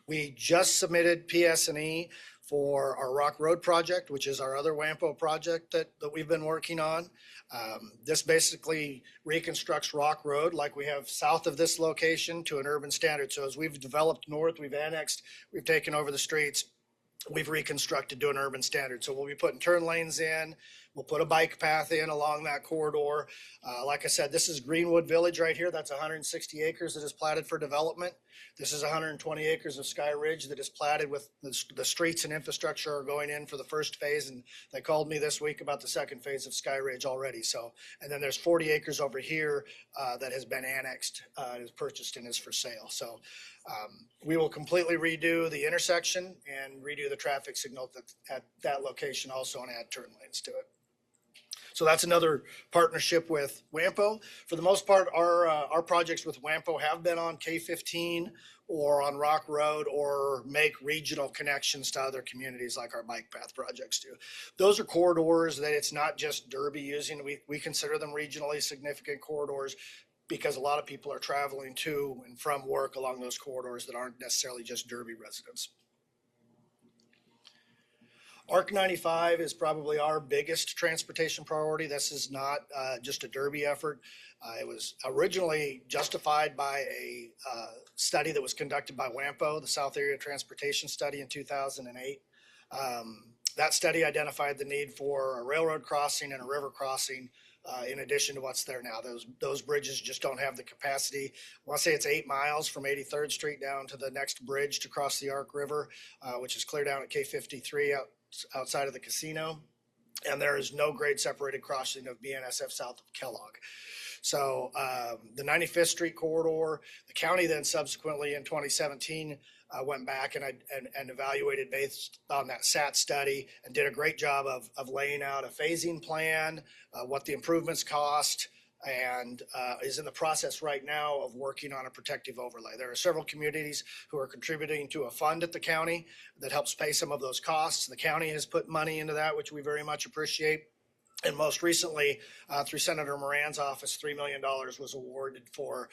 We just submitted PS&E for our Rock Road project, which is our other WAMPO project that we've been working on. This basically reconstructs Rock Road like we have south of this location to an urban standard. So as we've developed north, we've annexed, we've taken over the streets, we've reconstructed to an urban standard. So we'll be putting turn lanes in. We'll put a bike path in along that corridor. Like I said, this is Greenwood Village right here. That's 160 acres that is platted for development. This is 120 acres of Sky Ridge that is platted with the streets and infrastructure are going in for the first phase. And they called me this week about the second phase of Sky Ridge already. So, and then there's 40 acres over here that has been annexed, is purchased and is for sale. So we will completely redo the intersection and redo the traffic signal at that location also and add turn lanes to it. So that's another partnership with WAMPO. For the most part, our projects with WAMPO have been on K-15 or on Rock Road or make regional connections to other communities like our bike path projects do. Those are corridors that it's not just Derby using. We consider them regionally significant corridors because a lot of people are traveling to and from work along those corridors that aren't necessarily just Derby residents. ARC 95 is probably our biggest transportation priority. This is not just a Derby effort. It was originally justified by a study that was conducted by WAMPO, the South Area Transportation Study in 2008. That study identified the need for a railroad crossing and a river crossing in addition to what's there now. Those bridges just don't have the capacity. I want to say it's 8 miles from 83rd Street down to the next bridge to cross the Ark River, which is clear down at K-53 outside of the casino. And there is no grade separated crossing of BNSF south of Kellogg. So the 95th Street corridor, the county then subsequently in 2017 went back and evaluated based on that SAT study and did a great job of laying out a phasing plan, what the improvements cost, and is in the process right now of working on a protective overlay. There are several communities who are contributing to a fund at the county that helps pay some of those costs. The county has put money into that, which we very much appreciate. And most recently, through Senator Moran's office, $3 million was awarded for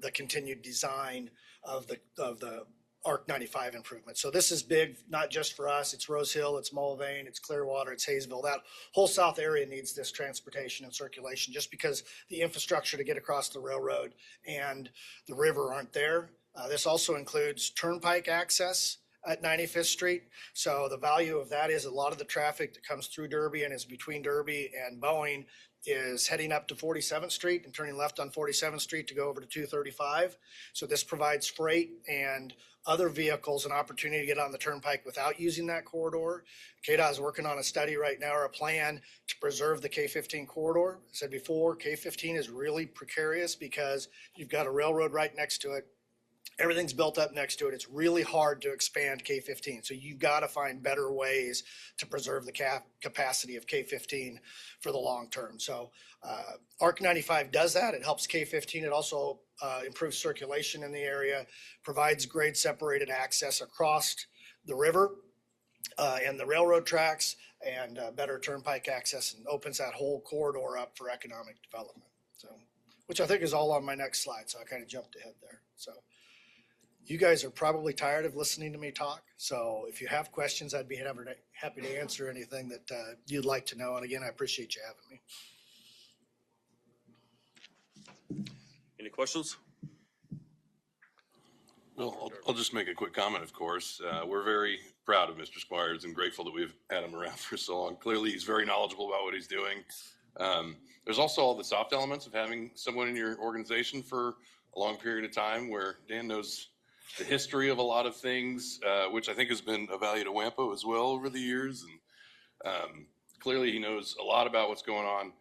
the continued design of the ARC 95 improvement. So this is big, not just for us. It's Rose Hill, it's Mulvane, it's Clearwater, it's Hayesville. That whole south area needs this transportation and circulation just because the infrastructure to get across the railroad and the river aren't there. This also includes turnpike access at 95th Street. So the value of that is a lot of the traffic that comes through Derby and is between Derby and Boeing is heading up to 47th Street and turning left on 47th Street to go over to 235. So this provides freight and other vehicles an opportunity to get on the turnpike without using that corridor. KDOT is working on a study right now or a plan to preserve the K-15 corridor. I said before, K-15 is really precarious because you've got a railroad right next to it. Everything's built up next to it. It's really hard to expand K-15. So you've got to find better ways to preserve the capacity of K-15 for the long term. So ARC 95 does that. It helps K-15. It also improves circulation in the area, provides grade separated access across the river and the railroad tracks, and better turnpike access, and opens that whole corridor up for economic development. So, which I think is all on my next slide. So I kind of jumped ahead there. So you guys are probably tired of listening to me talk. So if you have questions, I'd be happy to answer anything that you'd like to know. And again, I appreciate you having me. Any questions? Well, I'll just make a quick comment, of course. We're very proud of Mr. Squires and grateful that we've had him around for so long. Clearly, he's very knowledgeable about what he's doing. There's also all the soft elements of having someone in your organization for a long period of time, where Dan knows the history of a lot of things, which I think has been a value to WAMPO as well over the years. And clearly, he knows a lot about what's going on.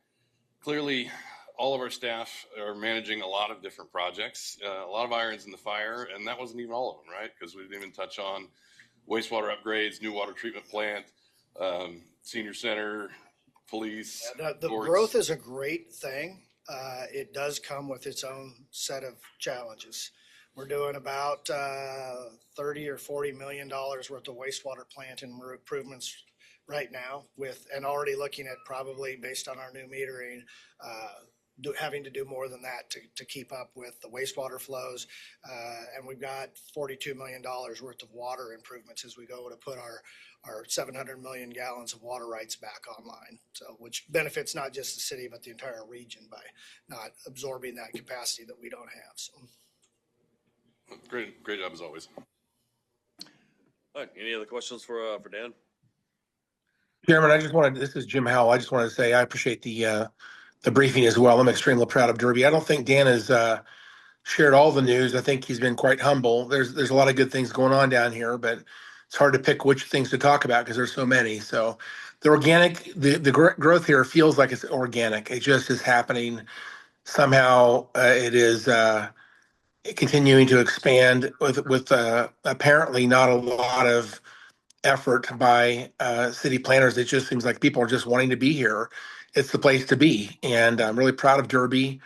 Clearly, all of our staff are managing a lot of different projects, a lot of irons in the fire, and that wasn't even all of them, right? Because we didn't even touch on wastewater upgrades, new water treatment plant, senior center, police. The courts. growth is a great thing. It does come with its own set of challenges. We're doing about 30 or 40 million dollars worth of wastewater plant improvements right now, and already looking at probably based on our new metering, having to do more than that to keep up with the wastewater flows. And we've got $42 million worth of water improvements as we go to put our 700 million gallons of water rights back online. So, which benefits not just the city, but the entire region by not absorbing that capacity that we don't have. So. Great job as always. All right, any other questions for Dan? Chairman, this is Jim Howell. I just wanted to say I appreciate the briefing as well. I'm extremely proud of Derby. I don't think Dan has shared all the news. I think he's been quite humble. There's a lot of good things going on down here, but it's hard to pick which things to talk about because there's so many. So the growth here feels like it's organic. It just is happening. Somehow it is continuing to expand with apparently not a lot of effort by city planners. It just seems like people are just wanting to be here. It's the place to be, and I'm really proud of Derby.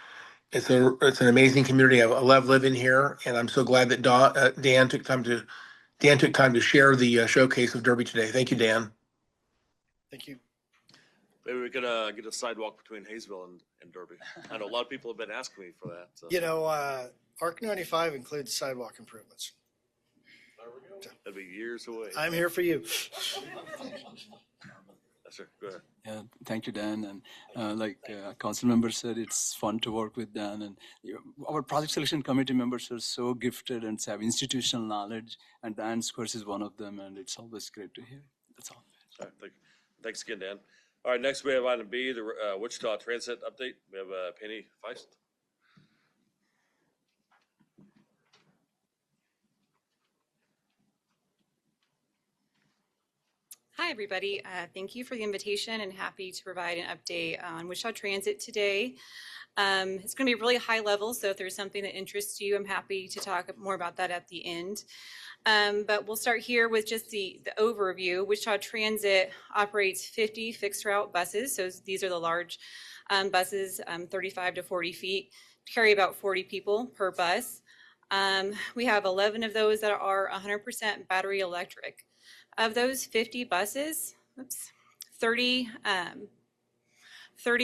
It's an amazing community. I love living here, and I'm so glad that Dan took time to share the showcase of Derby today. Thank you, Dan. Thank you. Maybe we could get a sidewalk between Hayesville and Derby. I know a lot of people have been asking me for that. So. You know, ARC 95 includes sidewalk improvements. That'd be years away. I'm here for you. Yes, sir. Go ahead. Yeah, thank you, Dan. And like council member said, it's fun to work with Dan. And our project selection committee members are so gifted and have institutional knowledge. And Dan's course is one of them. And it's always great to hear. That's all. All right, thanks again, Dan. All right, next we have item B, the Wichita Transit update. We have Penny Feist. Hi, everybody. Thank you for the invitation and happy to provide an update on Wichita Transit today. It's going to be really high level, so if there's something that interests you, I'm happy to talk more about that at the end. But we'll start here with just the overview. Wichita Transit operates 50 fixed route buses. So these are the large buses, 35 to 40 feet, carry about 40 people per bus. We have 11 of those that are 100% battery electric. Of those 50 buses, 30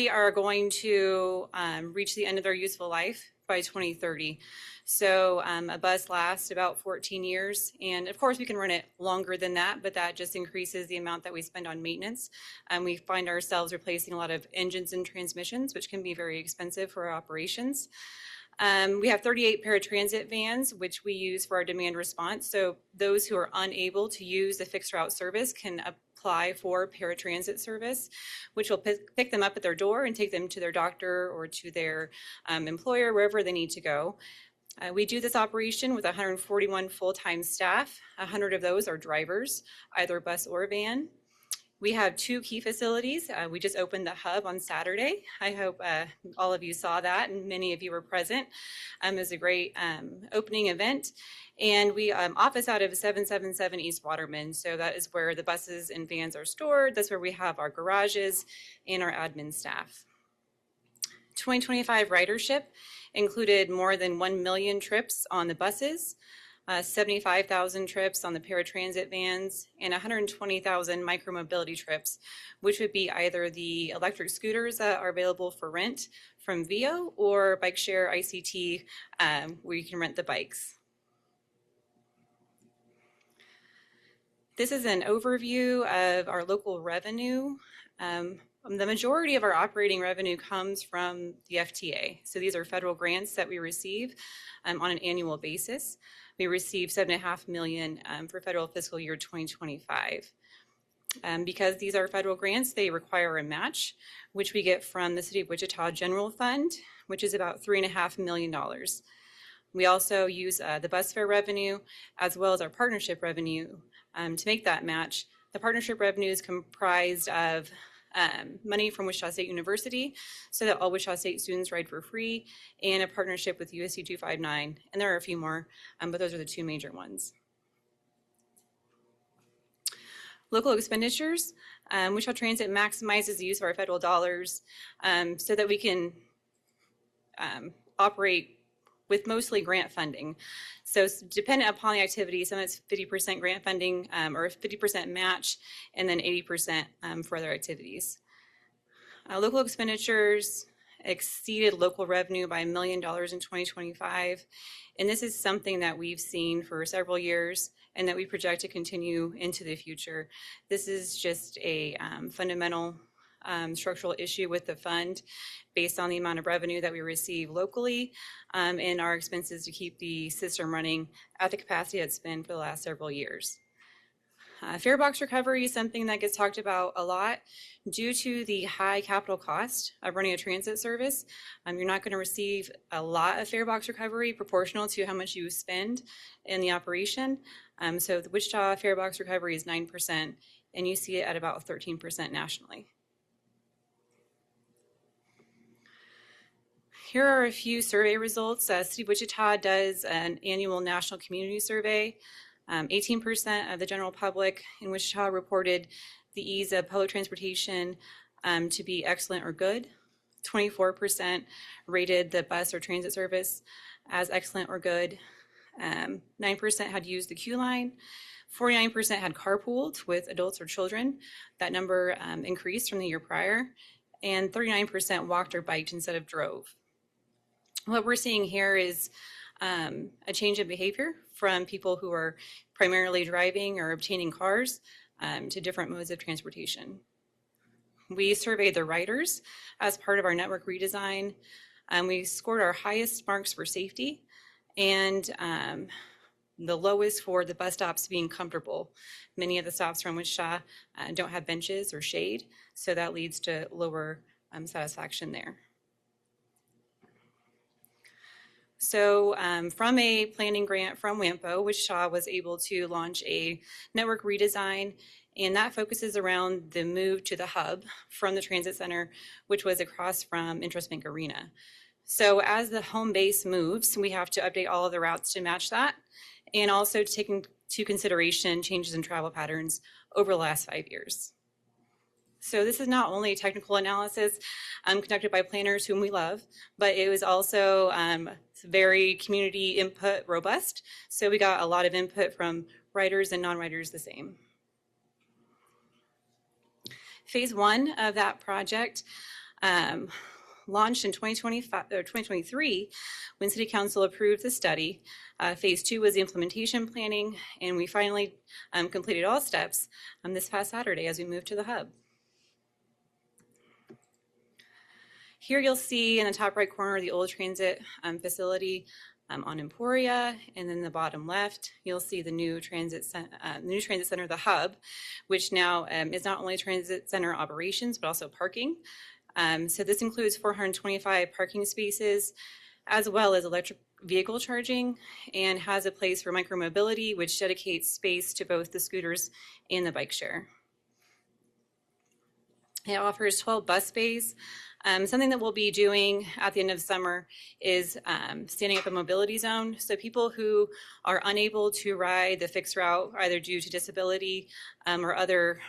are going to reach the end of their useful life by 2030. So a bus lasts about 14 years. And of course, we can run it longer than that, but that just increases the amount that we spend on maintenance. We find ourselves replacing a lot of engines and transmissions, which can be very expensive for our operations. We have 38 paratransit vans, which we use for our demand response. So those who are unable to use the fixed route service can apply for paratransit service, which will pick them up at their door and take them to their doctor or to their employer, wherever they need to go. We do this operation with 141 full-time staff. 100 of those are drivers, either bus or van. We have 2 key facilities. We just opened the hub on Saturday. I hope all of you saw that and many of you were present. It was a great opening event. And we office out of 777 East Waterman. So that is where the buses and vans are stored. That's where we have our garages and our admin staff. 2025 ridership included more than 1 million trips on the buses, 75,000 trips on the paratransit vans, and 120,000 micromobility trips, which would be either the electric scooters that are available for rent from VIO or bike share ICT, where you can rent the bikes. This is an overview of our local revenue The majority of our operating revenue comes from the FTA. So these are federal grants that we receive on an annual basis. We received $7.5 million for federal fiscal year 2025. Because these are federal grants, they require a match, which we get from the City of Wichita General Fund, which is about $3.5 million. We also use the bus fare revenue as well as our partnership revenue to make that match. The partnership revenue is comprised of money from Wichita State University so that all Wichita State students ride for free, and a partnership with USC 259. And there are a few more, but those are the two major ones. Local expenditures. Wichita Transit maximizes the use of our federal dollars so that we can operate with mostly grant funding. So dependent upon the activity, some it's 50% grant funding or 50% match, and then 80% for other activities. Local expenditures exceeded local revenue by $1 million in 2025. And this is something that we've seen for several years and that we project to continue into the future. This is just a fundamental structural issue with the fund based on the amount of revenue that we receive locally and our expenses to keep the system running at the capacity it's been for the last several years. Fare box recovery is something that gets talked about a lot. Due to the high capital cost of running a transit service, you're not going to receive a lot of fare box recovery proportional to how much you spend in the operation. So the Wichita fare box recovery is 9%, and you see it at about 13% nationally. Here are a few survey results. City of Wichita does an annual national community survey. 18% of the general public in Wichita reported the ease of public transportation to be excellent or good. 24% rated the bus or transit service as excellent or good. 9% had used the queue line. 49% had carpooled with adults or children. That number increased from the year prior. And 39% walked or biked instead of drove. What we're seeing here is a change in behavior from people who are primarily driving or obtaining cars to different modes of transportation. We surveyed the riders as part of our network redesign. We scored our highest marks for safety and the lowest for the bus stops being comfortable. Many of the stops from Wichita don't have benches or shade, so that leads to lower satisfaction there. So from a planning grant from WAMPO, Wichita was able to launch a network redesign, and that focuses around the move to the hub from the transit center, which was across from Interest Bank Arena. So as the home base moves, we have to update all of the routes to match that, and also take into consideration changes in travel patterns over the last 5 years. So this is not only a technical analysis conducted by planners whom we love, but it was also very community input robust. So we got a lot of input from riders and non-riders the same. Phase 1 of that project launched in 2023 when City Council approved the study. Phase 2 was the implementation planning, and we finally completed all steps this past Saturday as we moved to the hub. Here you'll see in the top right corner the old transit facility on Emporia, and then the bottom left you'll see the new transit center, the hub, which now is not only transit center operations but also parking. So this includes 425 parking spaces as well as electric vehicle charging, and has a place for micromobility, which dedicates space to both the scooters and the bike share. It offers 12 bus bays. Something that we'll be doing at the end of summer is standing up a mobility zone. So people who are unable to ride the fixed route, either due to disability or other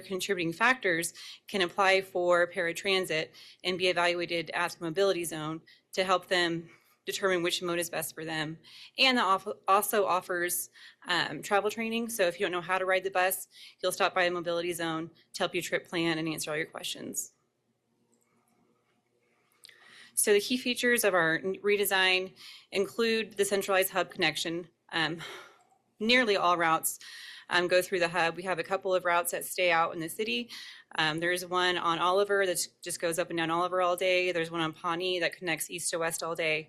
contributing factors, can apply for paratransit and be evaluated at the mobility zone to help them determine which mode is best for them. And that also offers travel training. So if you don't know how to ride the bus, you'll stop by a mobility zone to help you trip plan and answer all your questions. So the key features of our redesign include the centralized hub connection. Nearly all routes go through the hub. We have a couple of routes that stay out in the city, There's one on Oliver that just goes up and down Oliver all day. There's one on Pawnee that connects east to west all day,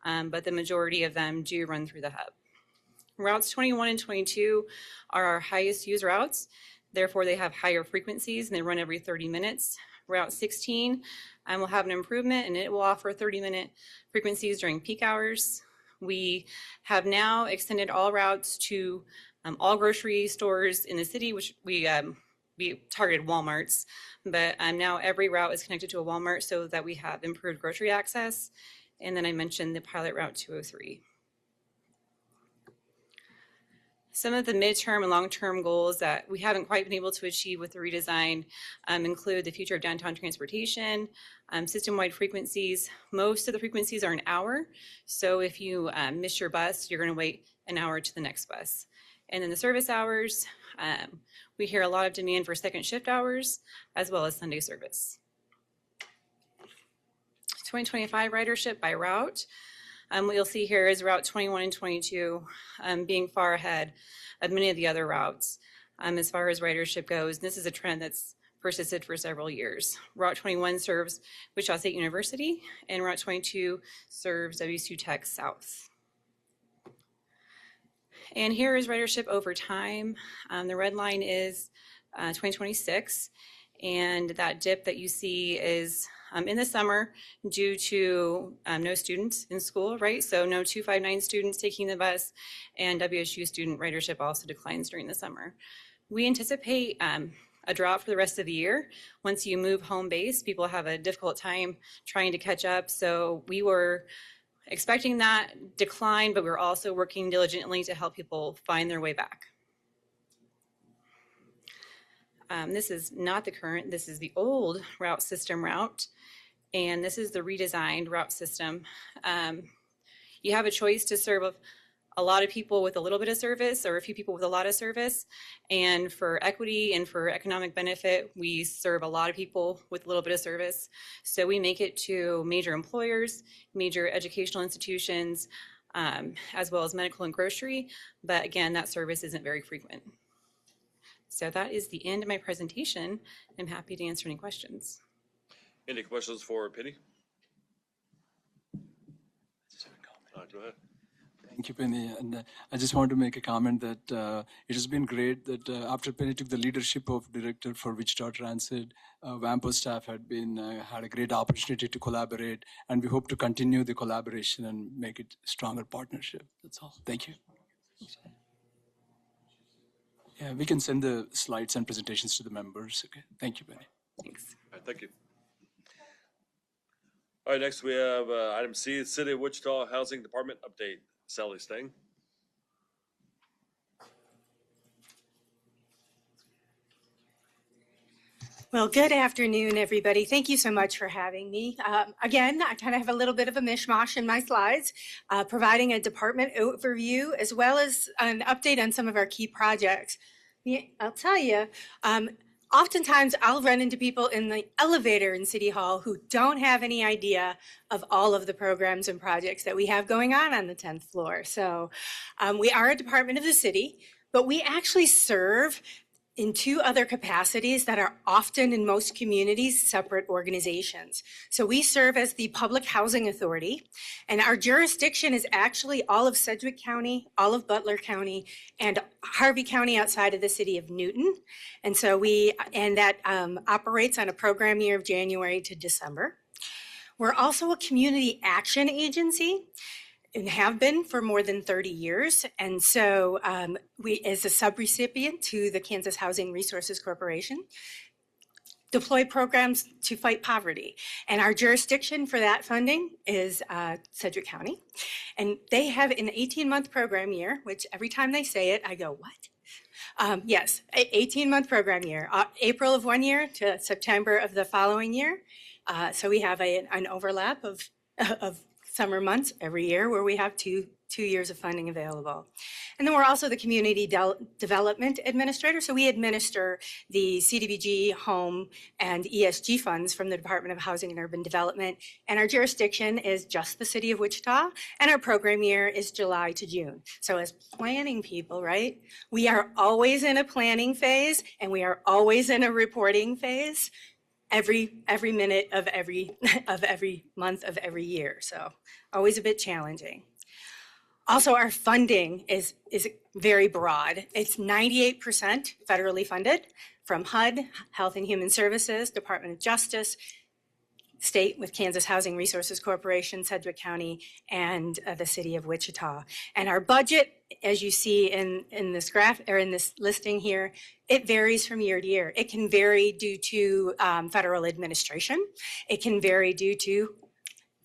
but the majority of them do run through the hub. Routes 21 and 22 are our highest used routes. Therefore, they have higher frequencies and they run every 30 minutes. Route 16 will have an improvement and it will offer 30-minute frequencies during peak hours. We have now extended all routes to all grocery stores in the city, which we targeted Walmarts, but now every route is connected to a Walmart so that we have improved grocery access. And then I mentioned the pilot route 203. Some of the midterm and long-term goals that we haven't quite been able to achieve with the redesign include the future of downtown transportation, system-wide frequencies. Most of the frequencies are an hour, so if you miss your bus, you're going to wait an hour to the next bus. And then the service hours, we hear a lot of demand for second shift hours as well as Sunday service. 2025 ridership by route. What you'll see here is Route 21 and 22 being far ahead of many of the other routes as far as ridership goes. This is a trend that's persisted for several years. Route 21 serves Wichita State University, and Route 22 serves WSU Tech South. And here is ridership over time. The red line is 2026, and that dip that you see is in the summer due to no students in school, right? So no 259 students taking the bus, and WSU student ridership also declines during the summer. We anticipate a drop for the rest of the year. Once you move home base, people have a difficult time trying to catch up. So we were expecting that decline, but we're also working diligently to help people find their way back. This is not the current, this is the old route system route, and this is the redesigned route system. You have a choice to serve a lot of people with a little bit of service or a few people with a lot of service, and for equity and for economic benefit, we serve a lot of people with a little bit of service. So we make it to major employers, major educational institutions, as well as medical and grocery, but again, that service isn't very frequent. So that is the end of my presentation. I'm happy to answer any questions. Any questions for Penny? Go ahead. Thank you, Penny. And I just want to make a comment that it has been great that after Penny took the leadership of director for Wichita Transit, WAMPO staff had a great opportunity to collaborate, and we hope to continue the collaboration and make it a stronger partnership. That's all. Thank you. Yeah, we can send the slides and presentations to the members. Okay. Thank you, Penny. Thanks. All right, thank you. All right, next we have item C, City of Wichita Housing Department update. Sally Stang. Well, good afternoon, everybody. Thank you so much for having me. Again, I kind of have a little bit of a mishmash in my slides, providing a department overview as well as an update on some of our key projects. I'll tell you, oftentimes I'll run into people in the elevator in City Hall who don't have any idea of all of the programs and projects that we have going on the 10th floor. So we are a department of the city, but we actually serve in two other capacities that are often in most communities separate organizations. So we serve as the Public Housing Authority, and our jurisdiction is actually all of Sedgwick County, all of Butler County, and Harvey County outside of the city of Newton. And so that operates on a program year of January to December. We're also a community action agency, and have been for more than 30 years. And so we, as a subrecipient to the Kansas Housing Resources Corporation, deploy programs to fight poverty. And our jurisdiction for that funding is Sedgwick County. And they have an 18-month program year, which every time they say it, I go, what? Yes, 18-month program year, April of one year to September of the following year. So we have an overlap of summer months every year where we have two 2 years of funding available. And then we're also the Community Development Administrator. So we administer the CDBG, home, and ESG funds from the Department of Housing and Urban Development. And our jurisdiction is just the city of Wichita. And our program year is July to June. So as planning people, right, we are always in a planning phase and we are always in a reporting phase every minute of every month of every year. So always a bit challenging. Also, our funding is very broad. It's 98% federally funded from HUD, Health and Human Services, Department of Justice, state with Kansas Housing Resources Corporation, Sedgwick County, and the city of Wichita. And our budget, as you see in this graph or in this listing here, it varies from year to year. It can vary due to federal administration. It can vary due to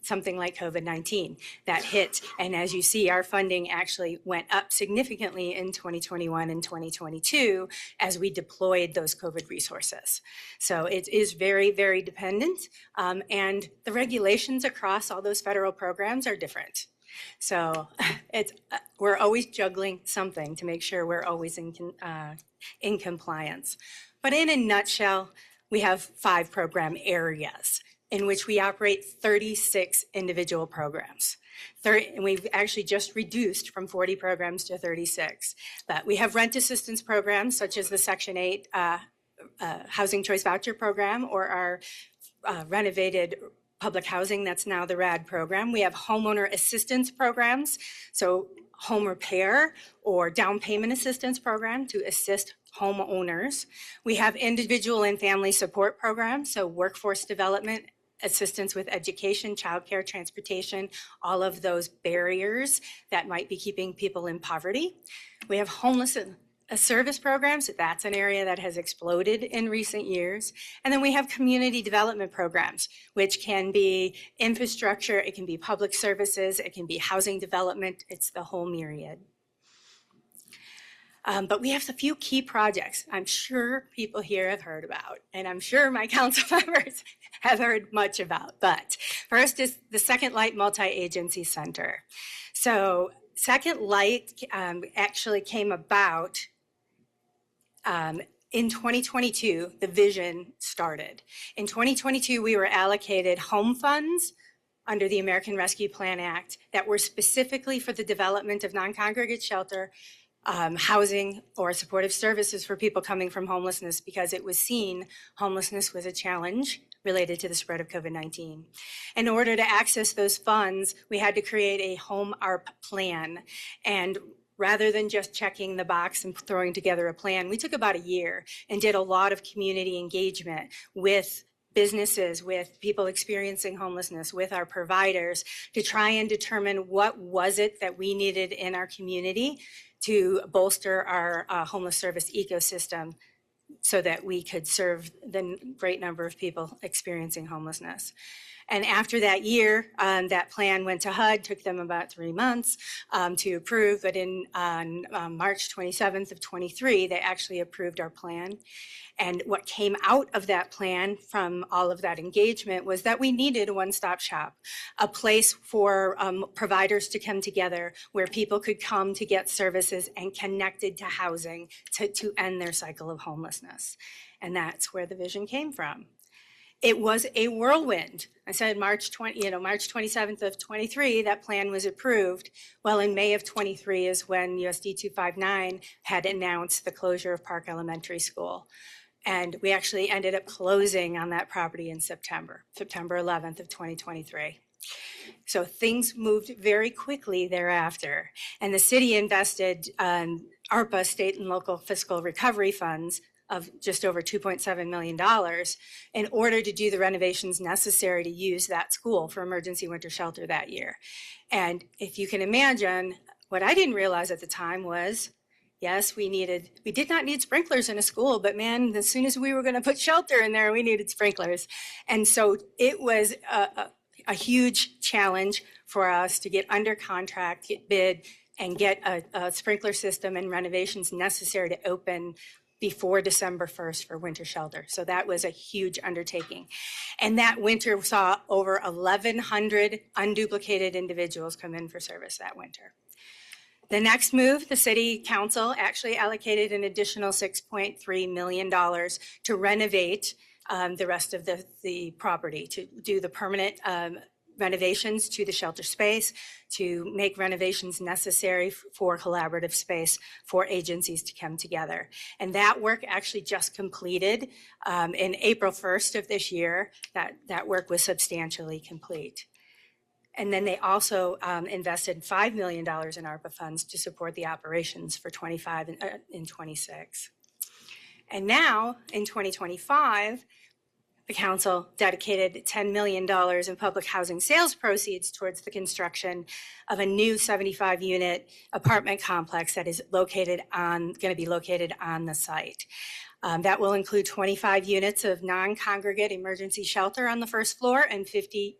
something like COVID-19 that hit. And as you see, our funding actually went up significantly in 2021 and 2022 as we deployed those COVID resources. So it is very, very dependent. And the regulations across all those federal programs are different. So we're always juggling something to make sure we're always in compliance. But in a nutshell, we have 5 program areas in which we operate 36 individual programs. And we've actually just reduced from 40 programs to 36. But we have rent assistance programs such as the Section 8 Housing Choice Voucher Program, or our renovated public housing, that's now the RAD program. We have homeowner assistance programs, so home repair or down payment assistance program to assist homeowners. We have individual and family support programs, so workforce development, assistance with education, childcare, transportation, all of those barriers that might be keeping people in poverty. We have homeless service programs. That's an area that has exploded in recent years. And then we have community development programs, which can be infrastructure, it can be public services, it can be housing development, it's the whole myriad. But we have a few key projects I'm sure people here have heard about, and I'm sure my council members have heard much about. But first is the Second Light Multi-Agency Center. So Second Light actually came about in 2022, the vision started. In 2022, we were allocated home funds under the American Rescue Plan Act that were specifically for the development of non-congregate shelter, housing or supportive services for people coming from homelessness, because it was seen homelessness was a challenge related to the spread of COVID-19. In order to access those funds, we had to create a home ARP plan. And rather than just checking the box and throwing together a plan, we took about a year and did a lot of community engagement with businesses, with people experiencing homelessness, with our providers, to try and determine what was it that we needed in our community to bolster our homeless service ecosystem so that we could serve the great number of people experiencing homelessness. And after that year, that plan went to HUD, took them about 3 months to approve, but on March 27th of 23, they actually approved our plan. And what came out of that plan from all of that engagement was that we needed a one-stop shop, a place for providers to come together where people could come to get services and connected to housing to end their cycle of homelessness. And that's where the vision came from. It was a whirlwind. I said March 27th of 23, that plan was approved. Well, in May of 23 is when USD 259 had announced the closure of Park Elementary School. And we actually ended up closing on that property in September 11th of 2023. So things moved very quickly thereafter. And the city invested ARPA, state and local fiscal recovery funds, of just over $2.7 million in order to do the renovations necessary to use that school for emergency winter shelter that year. And if you can imagine, what I didn't realize at the time was, yes, we did not need sprinklers in a school, but man, as soon as we were gonna put shelter in there, we needed sprinklers. And so it was a huge challenge for us to get under contract, get bid, and get a sprinkler system and renovations necessary to open before December 1st for winter shelter. So that was a huge undertaking. And that winter saw over 1,100 unduplicated individuals come in for service that winter. The next move, the city council actually allocated an additional $6.3 million to renovate the rest of the property, to do the permanent renovations to the shelter space, to make renovations necessary for collaborative space for agencies to come together. And that work actually just completed in April 1st of this year. That work was substantially complete. And then they also invested $5 million in ARPA funds to support the operations for 25 and 26. And now in 2025, the council dedicated $10 million in public housing sales proceeds towards the construction of a new 75-unit apartment complex that is going to be located on the site. That will include 25 units of non-congregate emergency shelter on the first floor and 50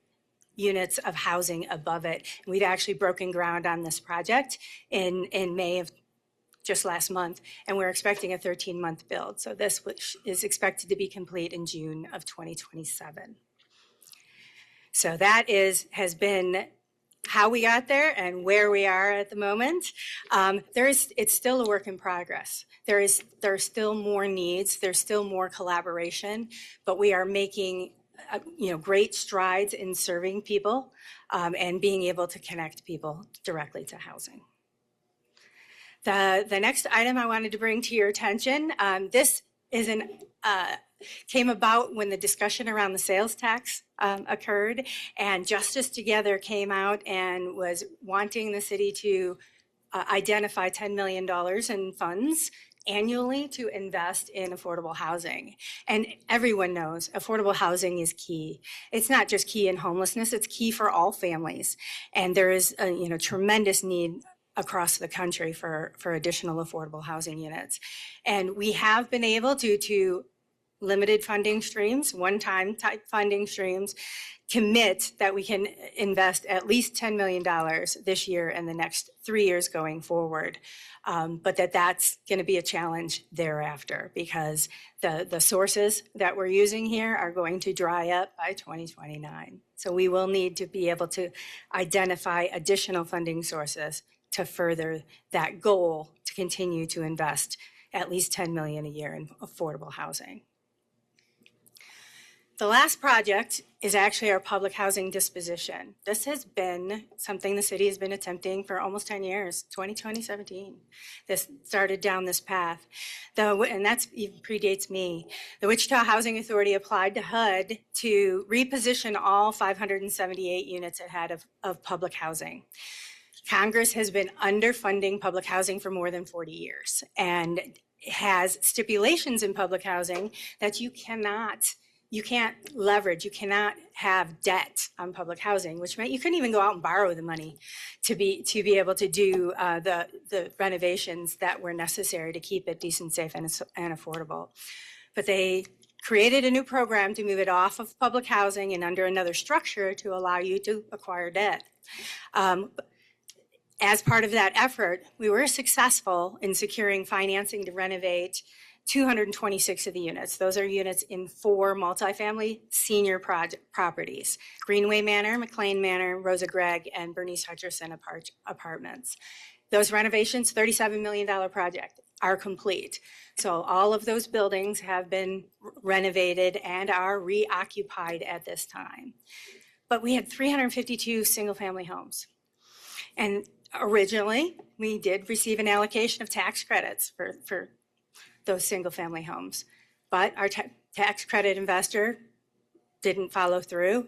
units of housing above it. And we've actually broken ground on this project in May of just last month, and we're expecting a 13-month build. So this is expected to be complete in June of 2027. So that has been how we got there and where we are at the moment. It's still a work in progress. There are still more needs. There's still more collaboration, but we are making great strides in serving people and being able to connect people directly to housing. The next item I wanted to bring to your attention, this came about when the discussion around the sales tax occurred, and Justice Together came out and was wanting the city to identify $10 million in funds annually to invest in affordable housing. And everyone knows affordable housing is key. It's not just key in homelessness, it's key for all families. And there is a tremendous need across the country for additional affordable housing units. And we have been able to limited funding streams, one-time type funding streams, commit that we can invest at least $10 million this year and the next 3 years going forward. But that's going to be a challenge thereafter because the sources that we're using here are going to dry up by 2029. So we will need to be able to identify additional funding sources to further that goal to continue to invest at least $10 million a year in affordable housing. The last project is actually our public housing disposition. This has been something the city has been attempting for almost 10 years, 2017. This started down this path. And that even predates me. The Wichita Housing Authority applied to HUD to reposition all 578 units it had of public housing. Congress has been underfunding public housing for more than 40 years and has stipulations in public housing that you can't leverage, you cannot have debt on public housing, which meant you couldn't even go out and borrow the money to be able to do the renovations that were necessary to keep it decent, safe, and affordable. But they created a new program to move it off of public housing and under another structure to allow you to acquire debt. As part of that effort, we were successful in securing financing to renovate 226 of the units. Those are units in 4 multifamily senior properties: Greenway Manor, McLean Manor, Rosa Gregg, and Bernice Hutcherson apartments. Those renovations, $37 million project, are complete. So all of those buildings have been renovated and are reoccupied at this time. But we had 352 single-family homes. And originally, we did receive an allocation of tax credits for those single-family homes. But our tax credit investor didn't follow through,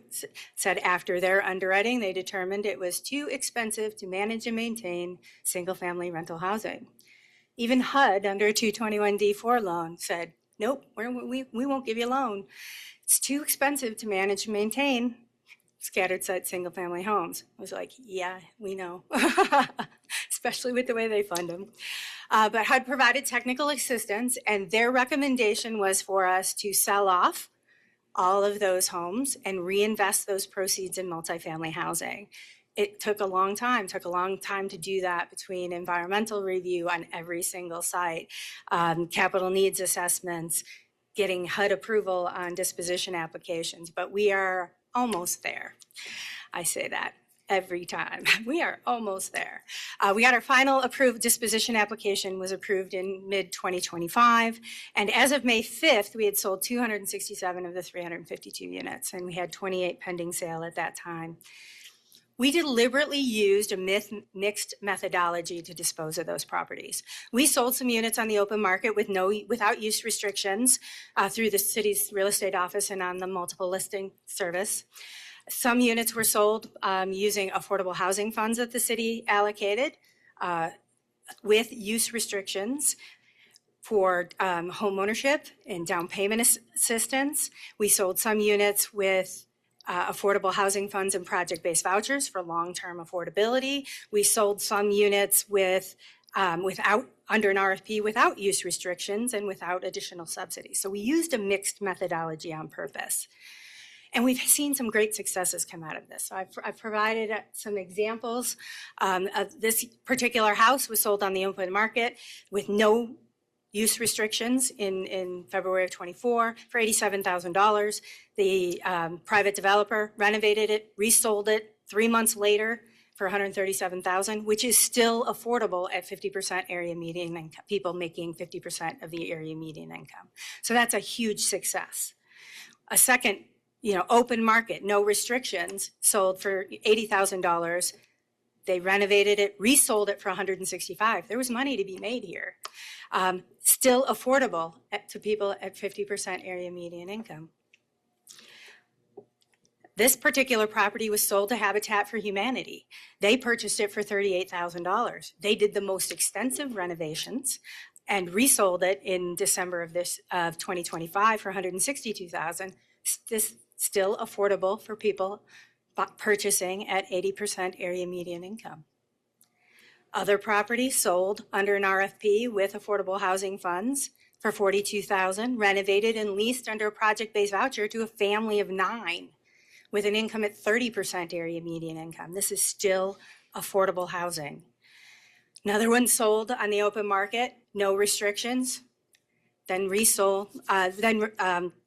said after their underwriting, they determined it was too expensive to manage and maintain single-family rental housing. Even HUD, under a 221D4 loan, said, nope, we won't give you a loan. It's too expensive to manage and maintain scattered site single-family homes. I was like, yeah, we know, especially with the way they fund them. But HUD provided technical assistance, and their recommendation was for us to sell off all of those homes and reinvest those proceeds in multifamily housing. It took a long time to do that between environmental review on every single site, capital needs assessments, getting HUD approval on disposition applications, but we are almost there. I say that every time. We are almost there. We got our final approved disposition application was approved in mid-2025. And as of May 5th, we had sold 267 of the 352 units, and we had 28 pending sale at that time. We deliberately used a mixed methodology to dispose of those properties. We sold some units on the open market without use restrictions through the city's real estate office and on the multiple listing service. Some units were sold using affordable housing funds that the city allocated with use restrictions for home ownership and down payment assistance. We sold some units with affordable housing funds and project-based vouchers for long-term affordability. We sold some units with under an RFP without use restrictions and without additional subsidies. So we used a mixed methodology on purpose. And we've seen some great successes come out of this. So I've provided some examples. Of this particular house was sold on the open market with no use restrictions in February of 24 for $87,000. The private developer renovated it, resold it 3 months later for $137,000, which is still affordable at 50% area median income, people making 50% of the area median income. So that's a huge success. A second, open market, no restrictions, sold for $80,000. They renovated it, resold it for $165,000. There was money to be made here. Still affordable to people at 50% area median income. This particular property was sold to Habitat for Humanity. They purchased it for $38,000. They did the most extensive renovations and resold it in December of 2025 for $162,000. This still affordable for people purchasing at 80% area median income. Other properties sold under an RFP with affordable housing funds for $42,000, renovated and leased under a project-based voucher to a family of 9 with an income at 30% area median income. This is still affordable housing. Another one sold on the open market, no restrictions, then resold,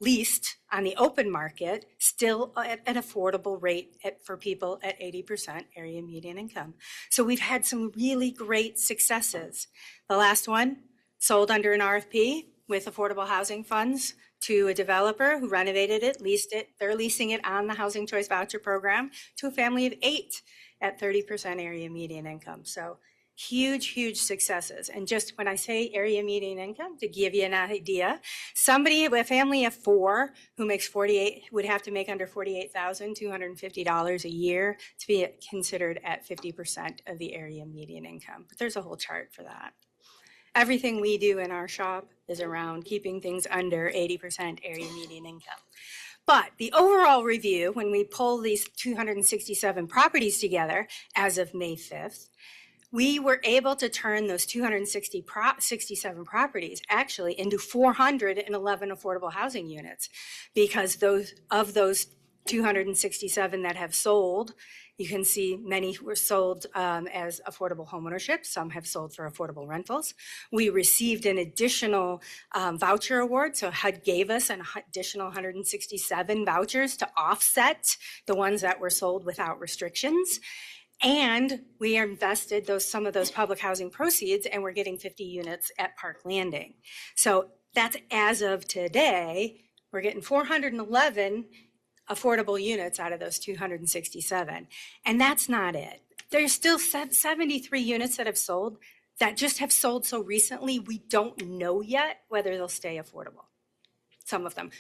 leased on the open market, still at an affordable rate for people at 80% area median income. So we've had some really great successes. The last one sold under an RFP with affordable housing funds to a developer who renovated it, leased it. They're leasing it on the Housing Choice Voucher Program to a family of 8 at 30% area median income. So huge successes. And just when I say area median income, to give you an idea, a family of 4 who makes 48 would have to make under $48,250 a year to be considered at 50% of the area median income. But there's a whole chart for that. Everything we do in our shop is around keeping things under 80% area median income. But the overall review, when we pull these 267 properties together as of May 5th, we were able to turn those 267 properties actually into 411 affordable housing units, because those 267 that have sold, you can see many were sold as affordable homeownership. Some have sold for affordable rentals. We received an additional voucher award. So HUD gave us an additional 167 vouchers to offset the ones that were sold without restrictions. And we invested some of those public housing proceeds, and we're getting 50 units at Park Landing. So that's as of today, we're getting 411 affordable units out of those 267. And that's not it. There's still 73 units that have sold that just have sold so recently, we don't know yet whether they'll stay affordable. Some of them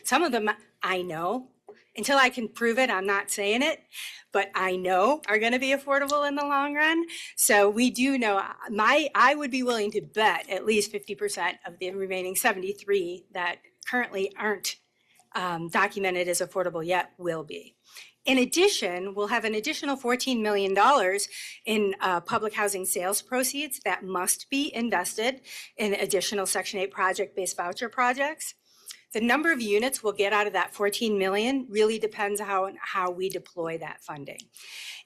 I know. Until I can prove it, I'm not saying it, but I know are going to be affordable in the long run. So we do know, I would be willing to bet at least 50% of the remaining 73 that currently aren't documented as affordable yet will be. In addition, we'll have an additional $14 million in public housing sales proceeds that must be invested in additional Section 8 project-based voucher projects. The number of units we'll get out of that 14 million really depends on how we deploy that funding.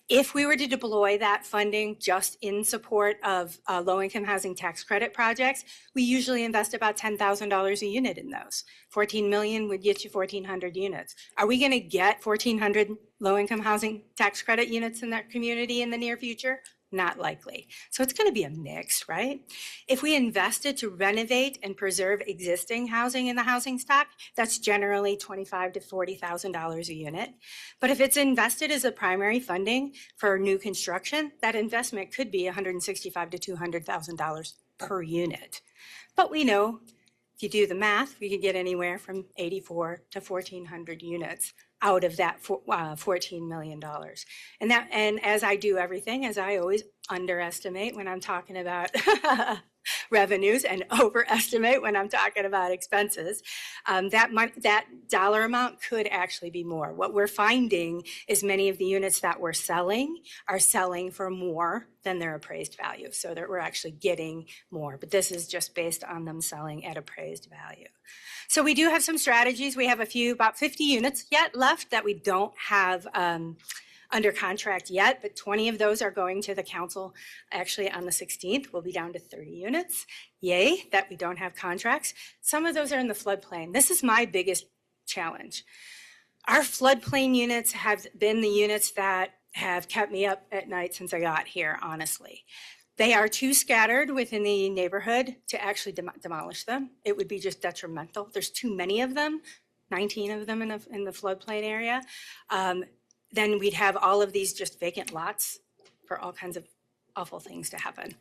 If we were to deploy that funding just in support of low-income housing tax credit projects, we usually invest about $10,000 a unit in those. 14 million would get you 1,400 units. Are we going to get 1,400 low-income housing tax credit units in that community in the near future? Not likely. So it's going to be a mix, right? If we invested to renovate and preserve existing housing in the housing stock, that's generally $25,000 to $40,000 a unit. But if it's invested as a primary funding for new construction, that investment could be $165,000 to $200,000 per unit. But we know if you do the math, we could get anywhere from 84 to 1,400 units out of that $14 million. And as I do everything, as I always underestimate when I'm talking about revenues and overestimate when I'm talking about expenses, that dollar amount could actually be more. What we're finding is many of the units that we're selling are selling for more than their appraised value, so that we're actually getting more. But this is just based on them selling at appraised value. So we do have some strategies. We have about 50 units yet left that we don't have under contract yet, but 20 of those are going to the council actually on the 16th. We'll be down to 30 units. Yay, that we don't have contracts. Some of those are in the floodplain. This is my biggest challenge. Our floodplain units have been the units that have kept me up at night since I got here, honestly. They are too scattered within the neighborhood to actually demolish them. It would be just detrimental. There's too many of them, 19 of them in the floodplain area. Then we'd have all of these just vacant lots for all kinds of awful things to happen.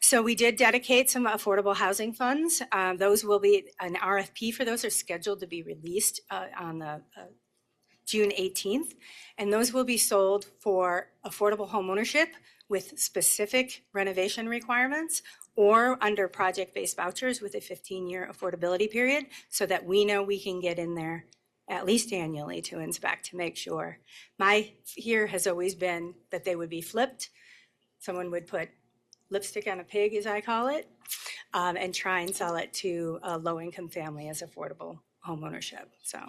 So we did dedicate some affordable housing funds. Those will be, an RFP for those are scheduled to be released on the June 18th. And those will be sold for affordable home ownership with specific renovation requirements or under project-based vouchers with a 15-year affordability period, so that we know we can get in there at least annually to inspect to make sure. My fear has always been that they would be flipped. Someone would put lipstick on a pig, as I call it, and try and sell it to a low-income family as affordable home ownership. So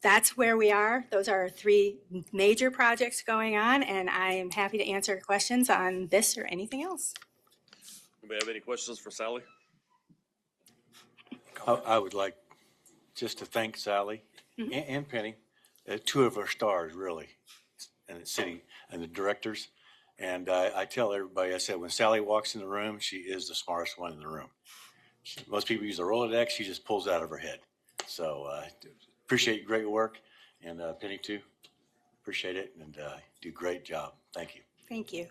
that's where we are. Those are 3 major projects going on, and I am happy to answer questions on this or anything else. Anybody have any questions for Sally? I would like just to thank Sally and Penny, 2 of our stars, really, in the city, and the directors. And I tell everybody, I said, when Sally walks in the room, she is the smartest one in the room. Most people use a Rolodex, she just pulls it out of her head. So appreciate your great work, and Penny too. Appreciate it, and do a great job. Thank you. Thank you.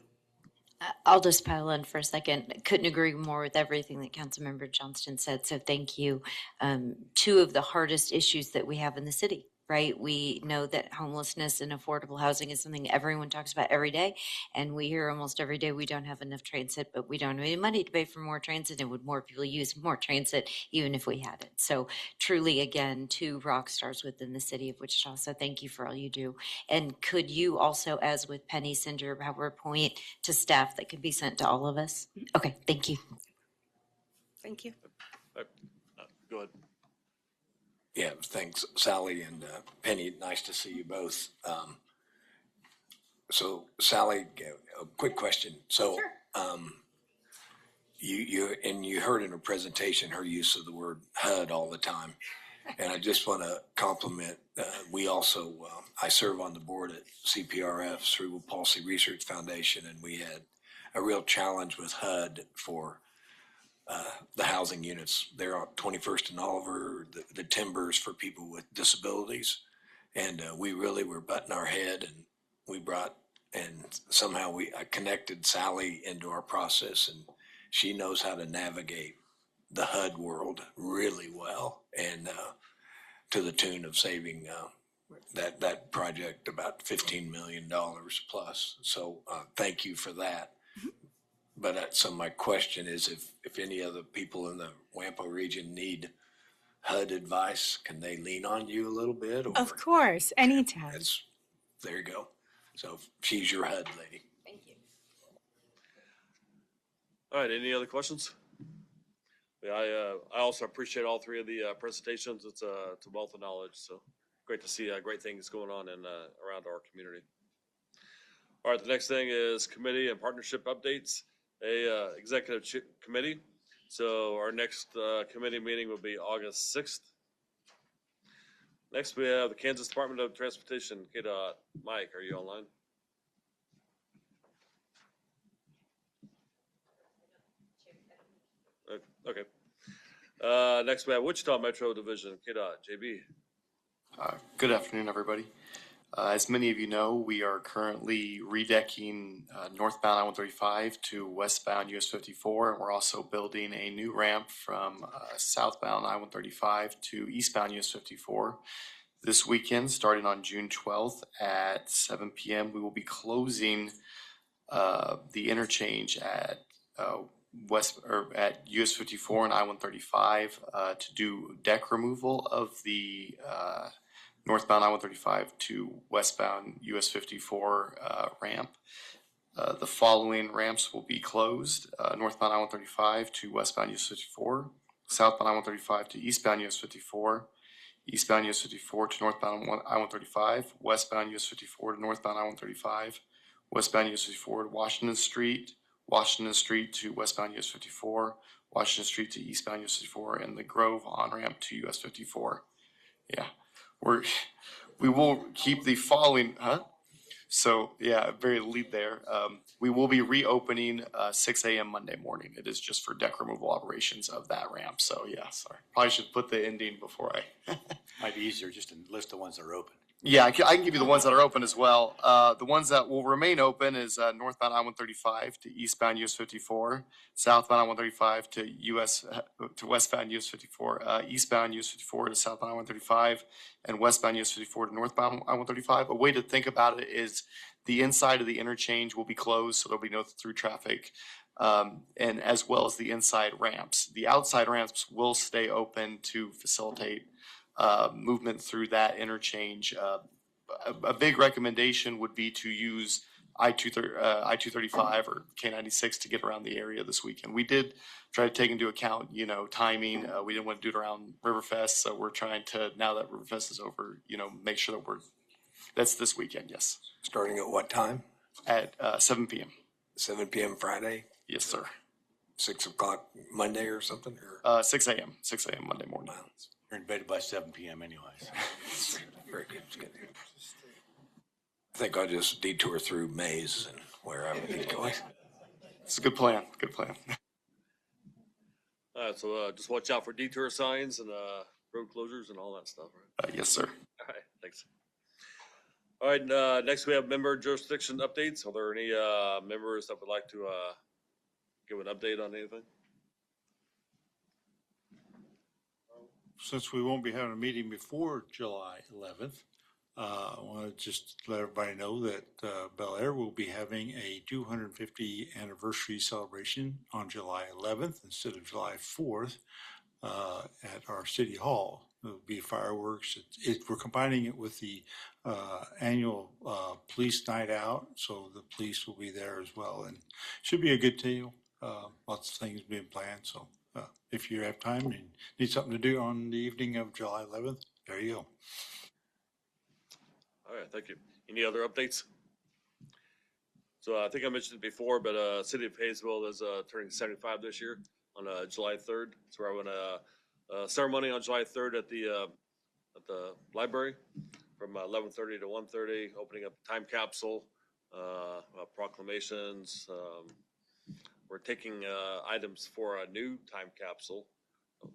I'll just pile in for a second. Couldn't agree more with everything that Councilmember Johnston said. So thank you. 2 of the hardest issues that we have in the city, right? We know that homelessness and affordable housing is something everyone talks about every day. And we hear almost every day we don't have enough transit, but we don't have any money to pay for more transit. And would more people use more transit even if we had it? So truly, again, 2 rock stars within the city of Wichita. So thank you for all you do. And could you also, as with Penny, send your PowerPoint to staff that could be sent to all of us? Okay, thank you. Thank you. Go ahead. Yeah, thanks, Sally and Penny. Nice to see you both. So, Sally, a quick question. So, sure. You heard in her presentation her use of the word HUD all the time, and I just want to compliment. We also, I serve on the board at CPRF, Cerebral Palsy Research Foundation, and we had a real challenge with HUD for the housing units. They're on 21st and Oliver, the timbers for people with disabilities. And we really were butting our head, and we brought, and somehow I connected Sally into our process, and she knows how to navigate the HUD world really well, and to the tune of saving that project about $15 million plus. So thank you for that. But so my question is, if any other people in the WAMPO region need HUD advice, can they lean on you a little bit? Or Of course, anytime. There you go. So she's your HUD lady. Thank you. All right, any other questions? Yeah, I also appreciate all 3 of the presentations. It's a wealth of knowledge, so great to see great things going on in around our community. All right, the next thing is committee and partnership updates. Executive committee. So our next committee meeting will be August 6th. Next, we have the Kansas Department of Transportation, KDOT. Mike, are you online? Okay. Next, we have Wichita Metro Division, KDOT, JB. Good afternoon, everybody. As many of you know, we are currently redecking northbound I-135 to westbound US 54, and we're also building a new ramp from southbound I-135 to eastbound US 54. This weekend, starting on June 12th at 7 p.m., we will be closing the interchange at at US 54 and I-135 to do deck removal of the northbound I-135 to westbound US 54 ramp. The following ramps will be closed: northbound I-135 to westbound US 54, southbound I-135 to eastbound US 54, eastbound US 54 to northbound I-135, westbound US 54 to northbound I-135, westbound US 54 to Washington Street to westbound US 54, Washington Street to eastbound US 54, and the Grove on-ramp to US 54. Yeah, we will keep the following, So yeah, very lead there. We will be reopening 6 a.m. Monday morning. It is just for deck removal operations of that ramp. So yeah, sorry. Probably should put the ending before I. Might be easier just to list the ones that are open. Yeah, I can give you the ones that are open as well. The ones that will remain open is northbound I-135 to eastbound US 54, southbound I-135 to westbound US 54, eastbound US 54 to southbound I-135, and westbound US 54 to northbound I-135. A way to think about it is the inside of the interchange will be closed, so there'll be no through traffic, and as well as the inside ramps. The outside ramps will stay open to facilitate movement through that interchange. A big recommendation would be to use I-235 or K-96 to get around the area this weekend. We did try to take into account, timing. We didn't want to do it around Riverfest, so we're trying to, now that Riverfest is over, make sure that that's this weekend, yes. Starting at what time? At 7 p.m. 7 p.m. Friday? Yes, sir. 6 o'clock Monday or something? 6 a.m. 6 a.m. Monday morning. You're in bed by 7 p.m. anyways. Very good. I think I'll just detour through Maze and wherever we go. It's a good plan. Good plan. All right, so just watch out for detour signs and road closures and all that stuff, right? Yes, sir. All right, thanks. All right, next we have member jurisdiction updates. Are there any members that would like to give an update on anything? Since we won't be having a meeting before July 11th, I want to just let everybody know that Bel Air will be having a 250 anniversary celebration on July 11th instead of July 4th at our City Hall. There'll be fireworks. We're combining it with the annual police night out, so the police will be there as well. And should be a good deal. Lots of things being planned, so. If you have time and need something to do on the evening of July 11th, there you go. All right, thank you. Any other updates? So I think I mentioned it before, but City of Hayesville is turning 75 this year on July 3rd. So we're having a ceremony on July 3rd at the library from 11:30 to 1:30, opening up time capsule, proclamations. We're taking items for a new time capsule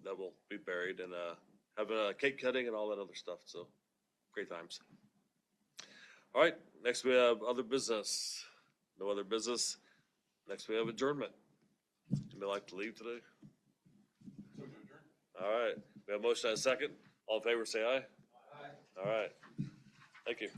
that will be buried and having a cake cutting and all that other stuff. So great times. All right, next we have other business. No other business. Next we have adjournment. Anybody like to leave today? All right, we have a motion and a second. All in favor say aye. Aye. All right, thank you.